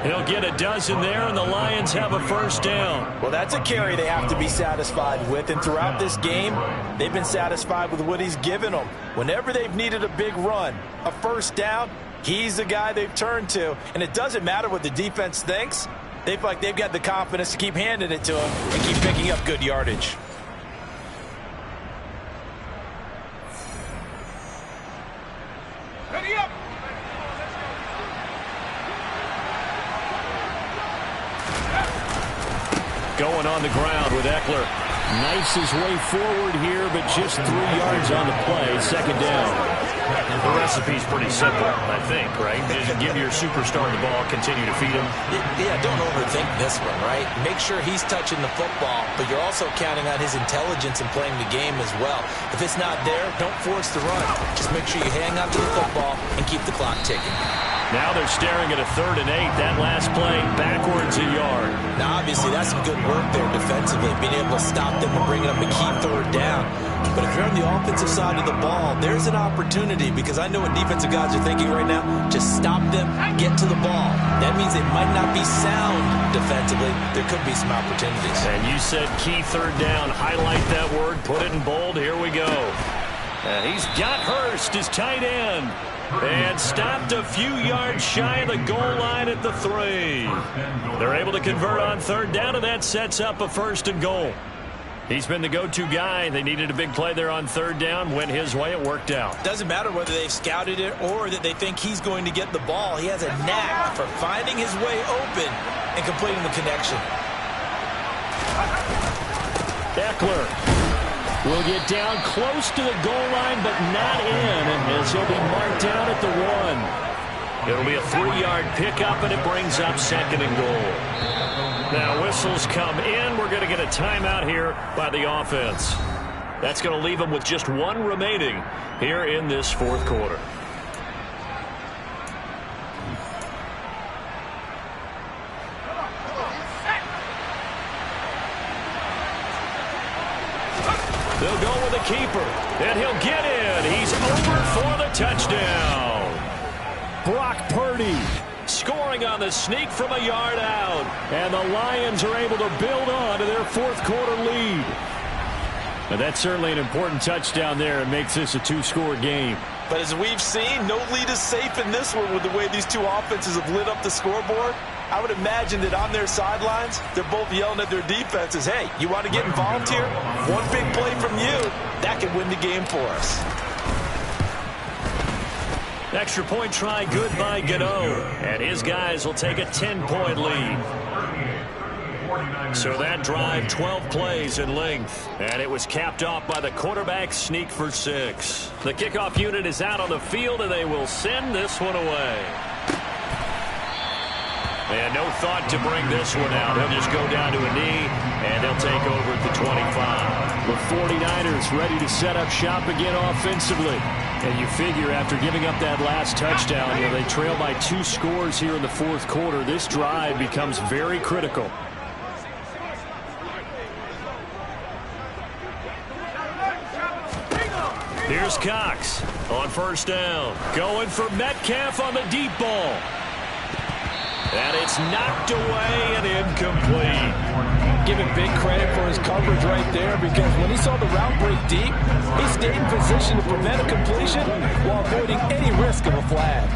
He'll get a dozen there, and the Lions have a first down. Well, that's a carry they have to be satisfied with, and throughout this game, they've been satisfied with what he's given them. Whenever they've needed a big run, a first down, he's the guy they've turned to. And it doesn't matter what the defense thinks. They feel like they've got the confidence to keep handing it to him and keep picking up good yardage. Ready up! Going on the ground with Eckler. Knifes his way forward here, but just 3 yards on the play. Second down. The recipe's pretty simple, I think, right? Just give your superstar the ball, continue to feed him. Yeah, don't overthink this one, right? Make sure he's touching the football, but you're also counting on his intelligence in playing the game as well. If it's not there, don't force the run. Just make sure you hang on to the football and keep the clock ticking. Now they're staring at a 3rd and 8. That last play, backwards a yard. Now, obviously, that's some good work there defensively, being able to stop them and bring them a key 3rd down. But if you're on the offensive side of the ball, there's an opportunity, because I know what defensive guys are thinking right now. Just stop them, get to the ball. That means they might not be sound defensively. There could be some opportunities. And you said key 3rd down. Highlight that word, put it in bold. Here we go. And he's got Hurst, his tight end. And stopped a few yards shy of the goal line at the 3. They're able to convert on 3rd down, and that sets up a 1st and goal. He's been the go-to guy. They needed a big play there on 3rd down. Went his way. It worked out. Doesn't matter whether they've scouted it or that they think he's going to get the ball. He has a knack for finding his way open and completing the connection. Eckler will get down close to the goal line, but not in, as he'll be marked down at the 1. It'll be a 3-yard pickup, and it brings up 2nd and goal. Now whistles come in. We're going to get a timeout here by the offense. That's going to leave them with just 1 remaining here in this 4th quarter. They'll go with the keeper, and he'll get in. He's over for the touchdown. Brock Purdy scoring on the sneak from a yard out. And the Lions are able to build on to their 4th quarter lead. And that's certainly an important touchdown there. It makes this a 2-score game. But as we've seen, no lead is safe in this one with the way these two offenses have lit up the scoreboard. I would imagine that on their sidelines, they're both yelling at their defenses, hey, you want to get involved here? One big play from you, that could win the game for us. Extra point try good by Gano. And his guys will take a 10-point lead. So that drive, 12 plays in length. And it was capped off by the quarterback sneak for 6. The kickoff unit is out on the field, and they will send this one away. And no thought to bring this one out. He'll just go down to a knee, and they'll take over at the 25. The 49ers ready to set up shop again offensively. And you figure after giving up that last touchdown, they trail by 2 scores here in the 4th quarter. This drive becomes very critical. Here's Cox on 1st down. Going for Metcalf on the deep ball. And it's knocked away and incomplete. Give him big credit for his coverage right there, because when he saw the route break deep, he stayed in position to prevent a completion while avoiding any risk of a flag.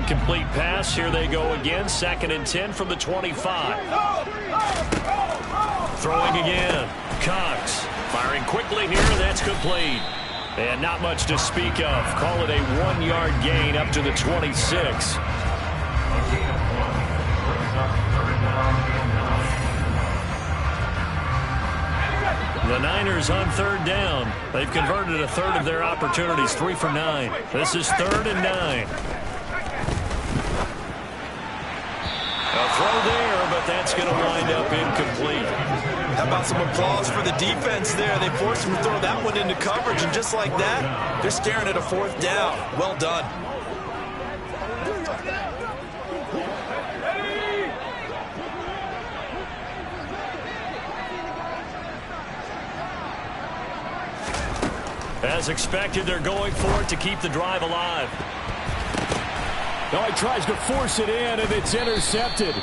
incomplete pass. Here they go again. 2nd and 10 from the 25. Throwing again. Cox firing quickly here. That's complete. And not much to speak of. Call it a 1-yard gain up to the 26. The Niners on 3rd down. They've converted a third of their opportunities, 3 for 9. This is 3rd and 9. A throw there, but that's going to wind up incomplete. How about some applause for the defense there? They forced him to throw that one into coverage, and just like that, they're staring at a 4th down. Well done. As expected, they're going for it to keep the drive alive. No, he tries to force it in, and it's intercepted.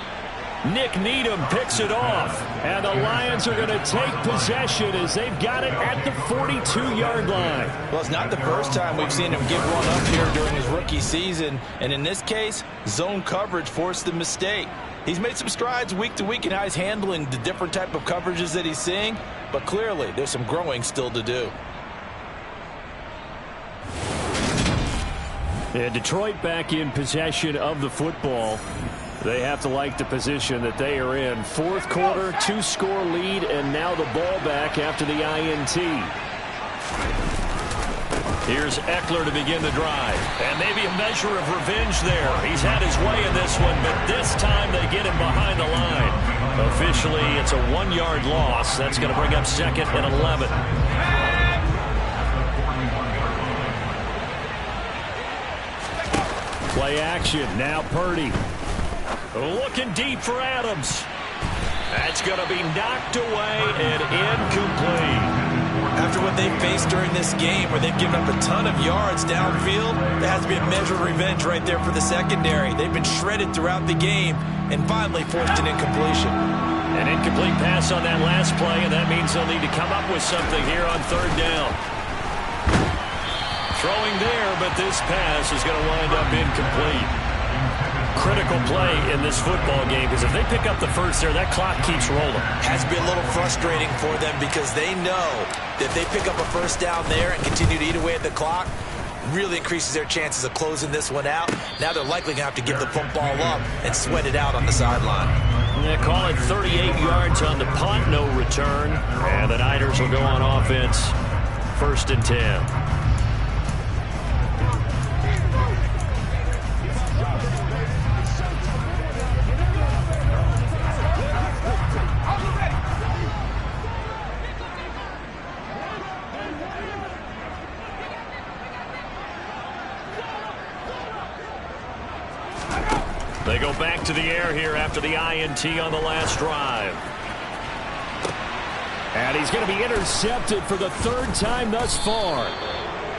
Nick Needham picks it off. And the Lions are going to take possession as they've got it at the 42-yard line. Well, it's not the first time we've seen him give one up here during his rookie season. And in this case, zone coverage forced the mistake. He's made some strides week to week in how he's handling the different type of coverages that he's seeing. But clearly, there's some growing still to do. And Detroit back in possession of the football. They have to like the position that they are in. 4th quarter, 2-score lead, and now the ball back after the INT. Here's Eckler to begin the drive. And maybe a measure of revenge there. He's had his way in this one, but this time they get him behind the line. Officially, it's a 1-yard loss. That's going to bring up 2nd and 11. Play action. Now Purdy. Looking deep for Adams. That's going to be knocked away and incomplete. After what they've faced during this game, where they've given up a ton of yards downfield, there has to be a measure of revenge right there for the secondary. They've been shredded throughout the game and finally forced an incompletion. An incomplete pass on that last play, and that means they'll need to come up with something here on 3rd down. Throwing there, but this pass is going to wind up incomplete. Critical play in this football game, because if they pick up the first there, that clock keeps rolling. Has to be a little frustrating for them because they know that they pick up a 1st down there and continue to eat away at the clock, really increases their chances of closing this one out. Now they're likely going to have to give the football up and sweat it out on the sideline. They call it 38 yards on the punt, no return. And the Niners will go on offense, 1st and 10. They go back to the air here after the INT on the last drive. And he's going to be intercepted for the 3rd time thus far.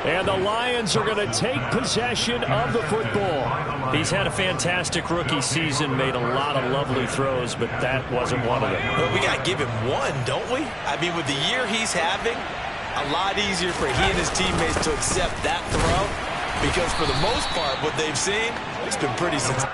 And the Lions are going to take possession of the football. He's had a fantastic rookie season, made a lot of lovely throws, but that wasn't one of them. But we got to give him one, don't we? I mean, with the year he's having, a lot easier for he and his teammates to accept that throw, because for the most part, what they've seen, it's been pretty sensational.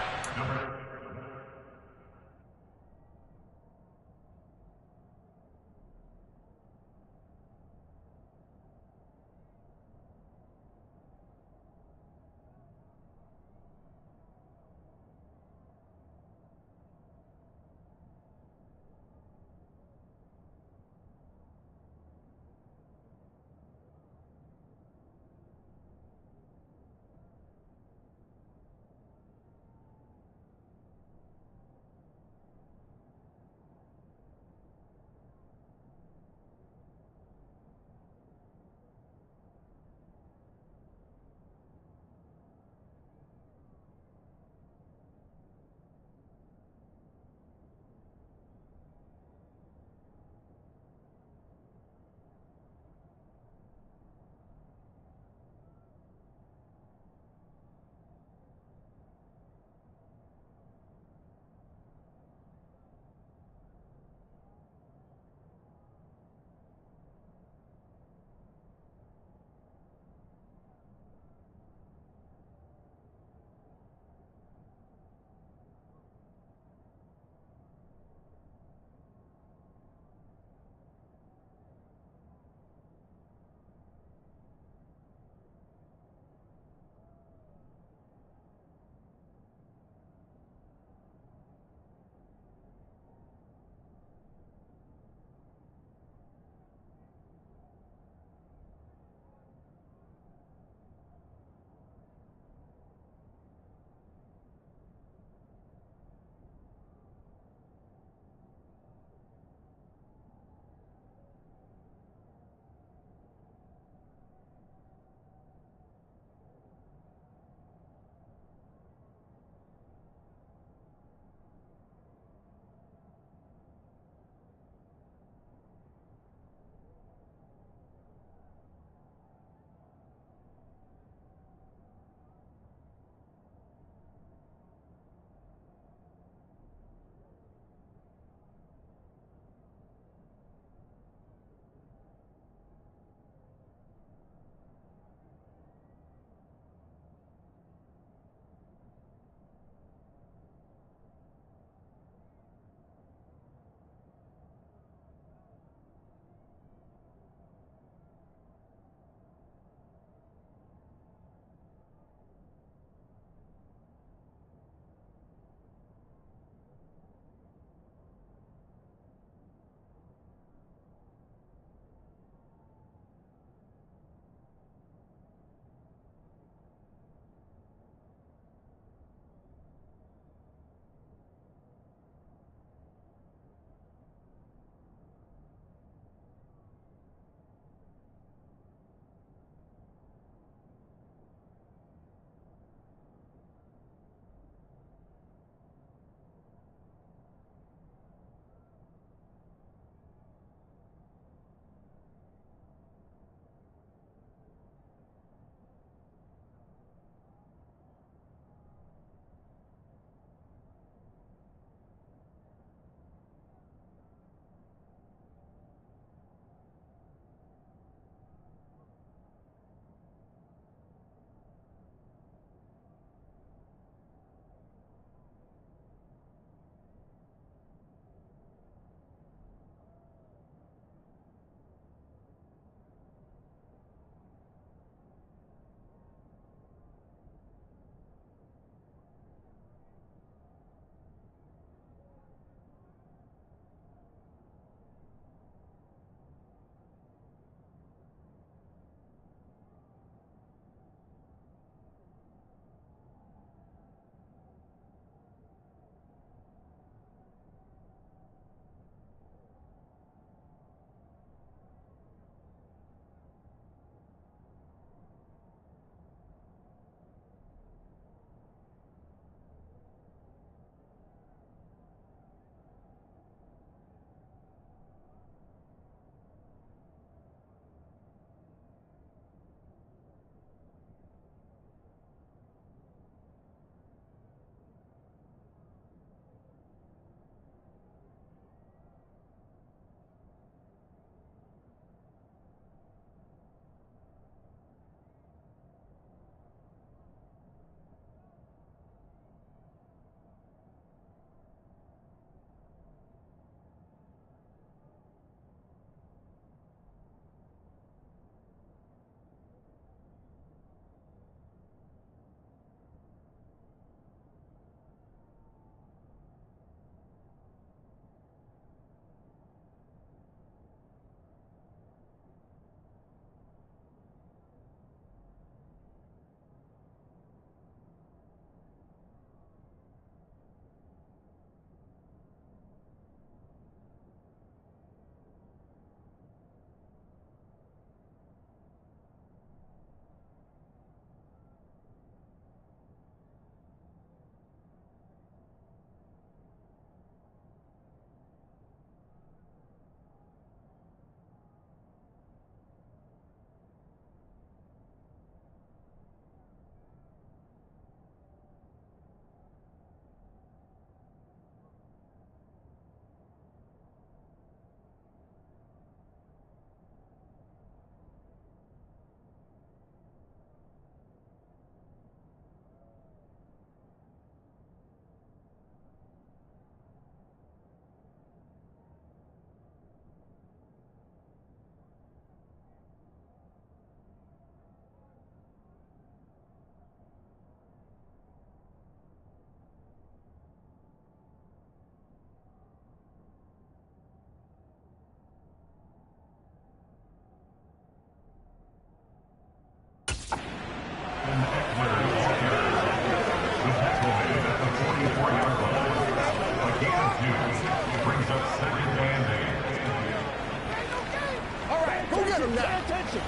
him now. Pay attention.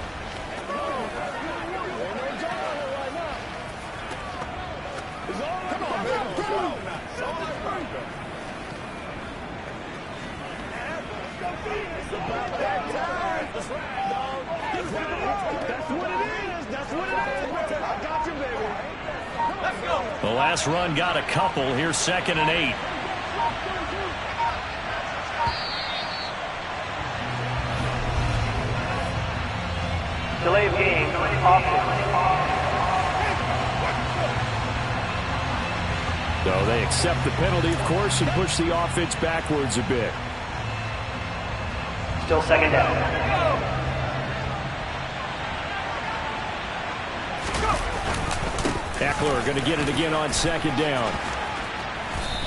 Come on, man. Come on. It's about that time. That's right, dog. That's what it is. That's what it is. I got you, baby. Let's go. The last run got a couple. Here's 2nd and 8. Delay of game, offense. So they accept the penalty, of course, and push the offense backwards a bit. Still 2nd down. Eckler going to get it again on 2nd down.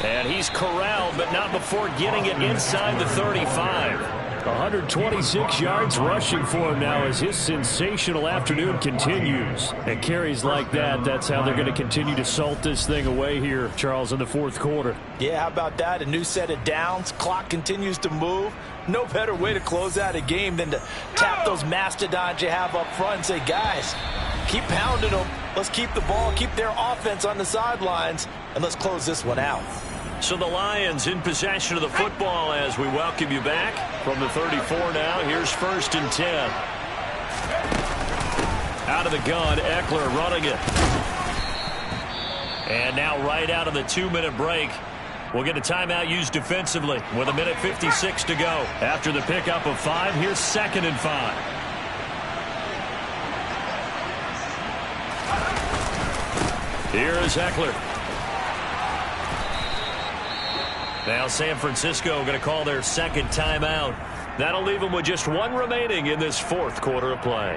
And he's corralled, but not before getting it inside the 35. 126 yards rushing for him now as his sensational afternoon continues. And carries like that, that's how they're going to continue to salt this thing away here, Charles, in the 4th quarter. Yeah, how about that? A new set of downs. Clock continues to move. No better way to close out a game than to tap those mastodons you have up front and say, guys, keep pounding them. Let's keep the ball, keep their offense on the sidelines, and let's close this one out. So the Lions in possession of the football as we welcome you back from the 34 now. Here's 1st and 10. Out of the gun, Eckler running it. And now right out of the 2-minute break, we'll get a timeout used defensively with 1:56 to go. After the pickup of 5, here's 2nd and 5. Here is Eckler. Now San Francisco going to call their 2nd timeout. That'll leave them with just 1 remaining in this 4th quarter of play.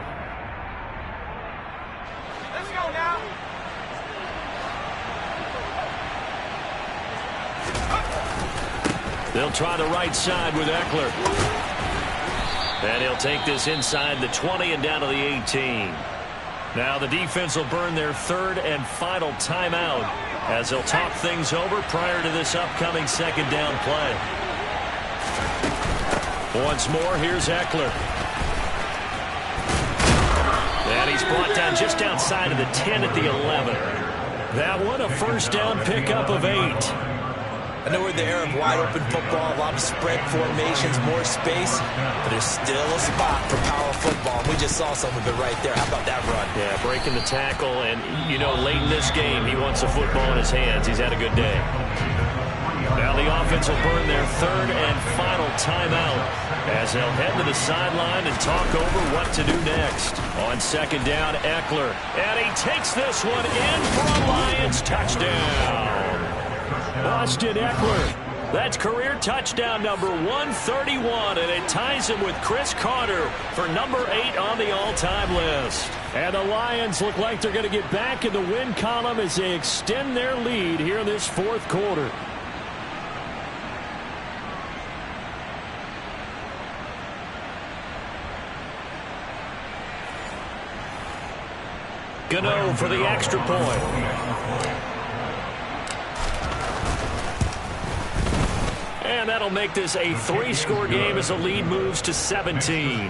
Let's go now. They'll try the right side with Eckler. And he'll take this inside the 20 and down to the 18. Now the defense will burn their 3rd and final timeout as they'll talk things over prior to this upcoming 2nd down play. Once more, here's Eckler. And he's brought down just outside of the 10 at the 11. That one, a 1st down pickup of 8. I know we're in the era of wide-open football, a lot of spread formations, more space, but there's still a spot for power football. We just saw some of it right there. How about that run? Yeah, breaking the tackle, and, you know, late in this game, he wants the football in his hands. He's had a good day. Now the offense will burn their 3rd and final timeout as they'll head to the sideline and talk over what to do next. On 2nd down, Eckler, and he takes this one in for a Lions touchdown. Austin Eckler, that's career touchdown number 131, and it ties him with Chris Carter for number 8 on the all-time list. And the Lions look like they're going to get back in the win column as they extend their lead here in this 4th quarter. Gano for the extra point. And that'll make this a 3-score game as the lead moves to 17.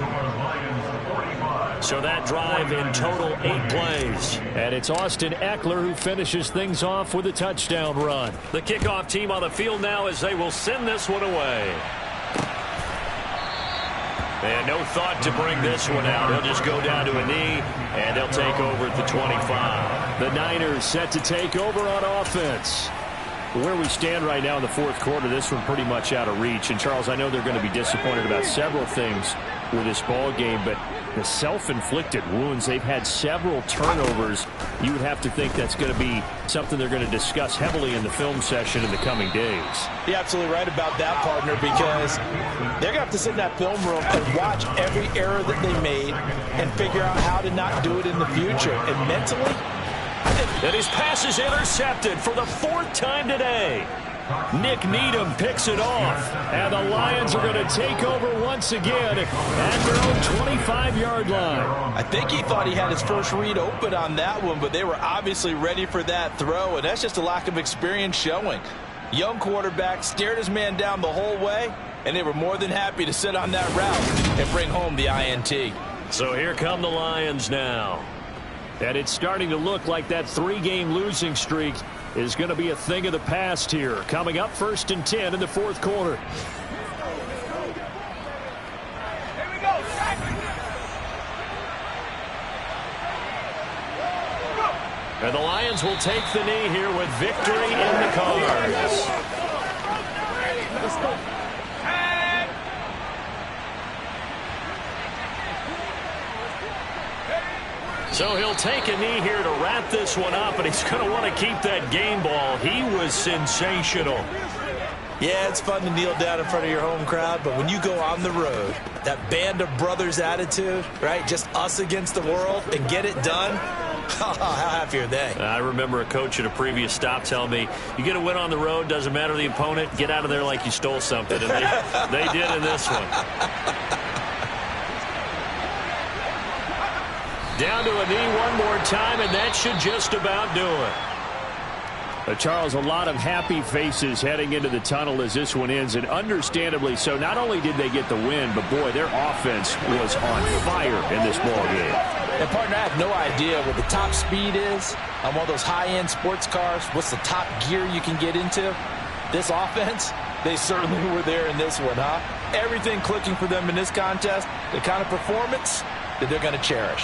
So that drive in total 8 plays. And it's Austin Eckler who finishes things off with a touchdown run. The kickoff team on the field now as they will send this one away. And no thought to bring this one out. He'll just go down to a knee, and they'll take over at the 25. The Niners set to take over on offense. Where we stand right now in the 4th quarter, this one pretty much out of reach. And, Charles, I know they're going to be disappointed about several things with this ball game, but the self-inflicted wounds, they've had several turnovers. You would have to think that's going to be something they're going to discuss heavily in the film session in the coming days. You're absolutely right about that, partner, because they're going to have to sit in that film room and watch every error that they made and figure out how to not do it in the future. And mentally, and his pass is intercepted for the 4th time today. Nick Needham picks it off. And the Lions are going to take over once again at their own 25-yard line. I think he thought he had his first read open on that one, but they were obviously ready for that throw, and that's just a lack of experience showing. Young quarterback, stared his man down the whole way, and they were more than happy to sit on that route and bring home the INT. So here come the Lions now. And it's starting to look like that 3-game losing streak is going to be a thing of the past here. Coming up 1st and 10 in the 4th quarter. And the Lions will take the knee here with victory in the cards. So he'll take a knee here to wrap this one up, and he's going to want to keep that game ball. He was sensational. Yeah, it's fun to kneel down in front of your home crowd, but when you go on the road, that band of brothers attitude, right, just us against the world, and get it done, how happy are they? I remember a coach at a previous stop telling me, you get a win on the road, doesn't matter the opponent, get out of there like you stole something. And they did in this one. Down to a knee one more time, and that should just about do it. Charles, a lot of happy faces heading into the tunnel as this one ends, and understandably so. Not only did they get the win, but boy, their offense was on fire in this ball game. And partner, I have no idea what the top speed is on one of those high-end sports cars. What's the top gear you can get into? This offense, they certainly were there in this one, huh? Everything clicking for them in this contest, the kind of performance that they're going to cherish.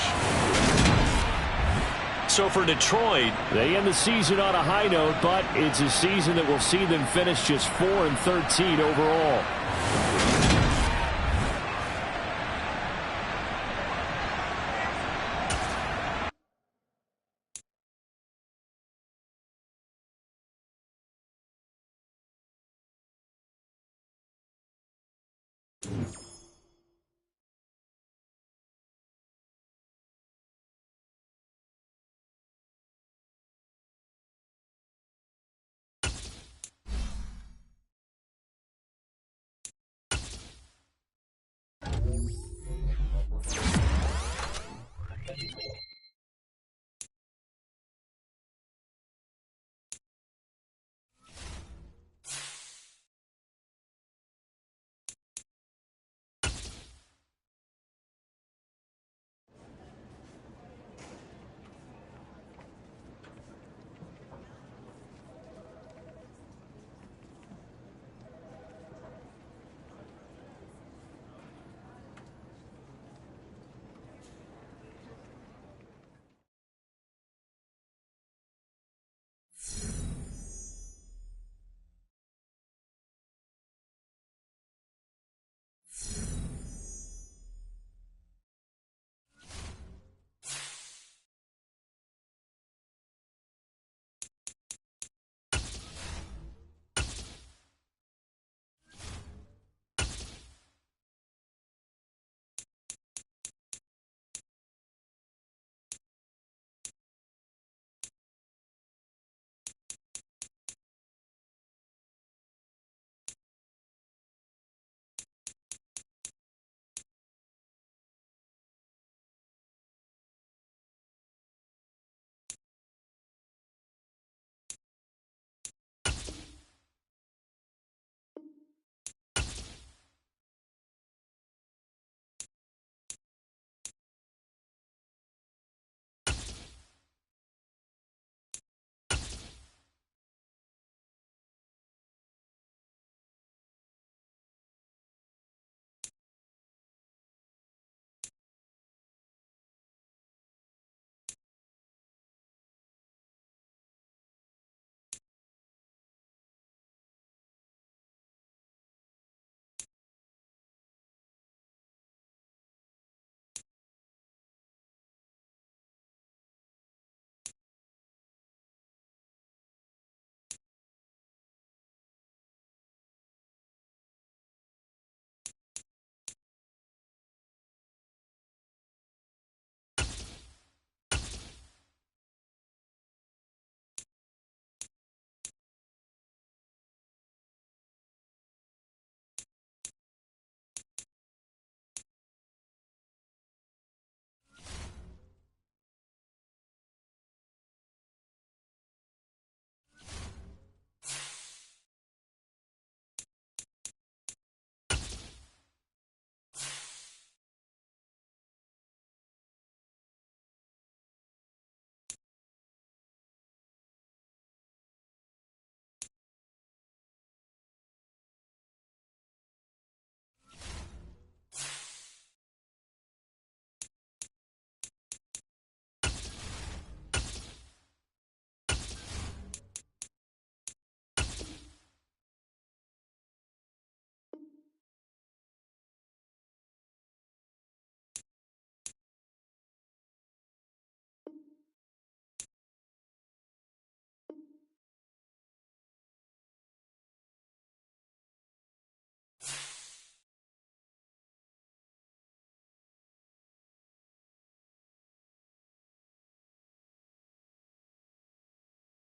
So for Detroit, they end the season on a high note, but it's a season that will see them finish just 4-13 overall.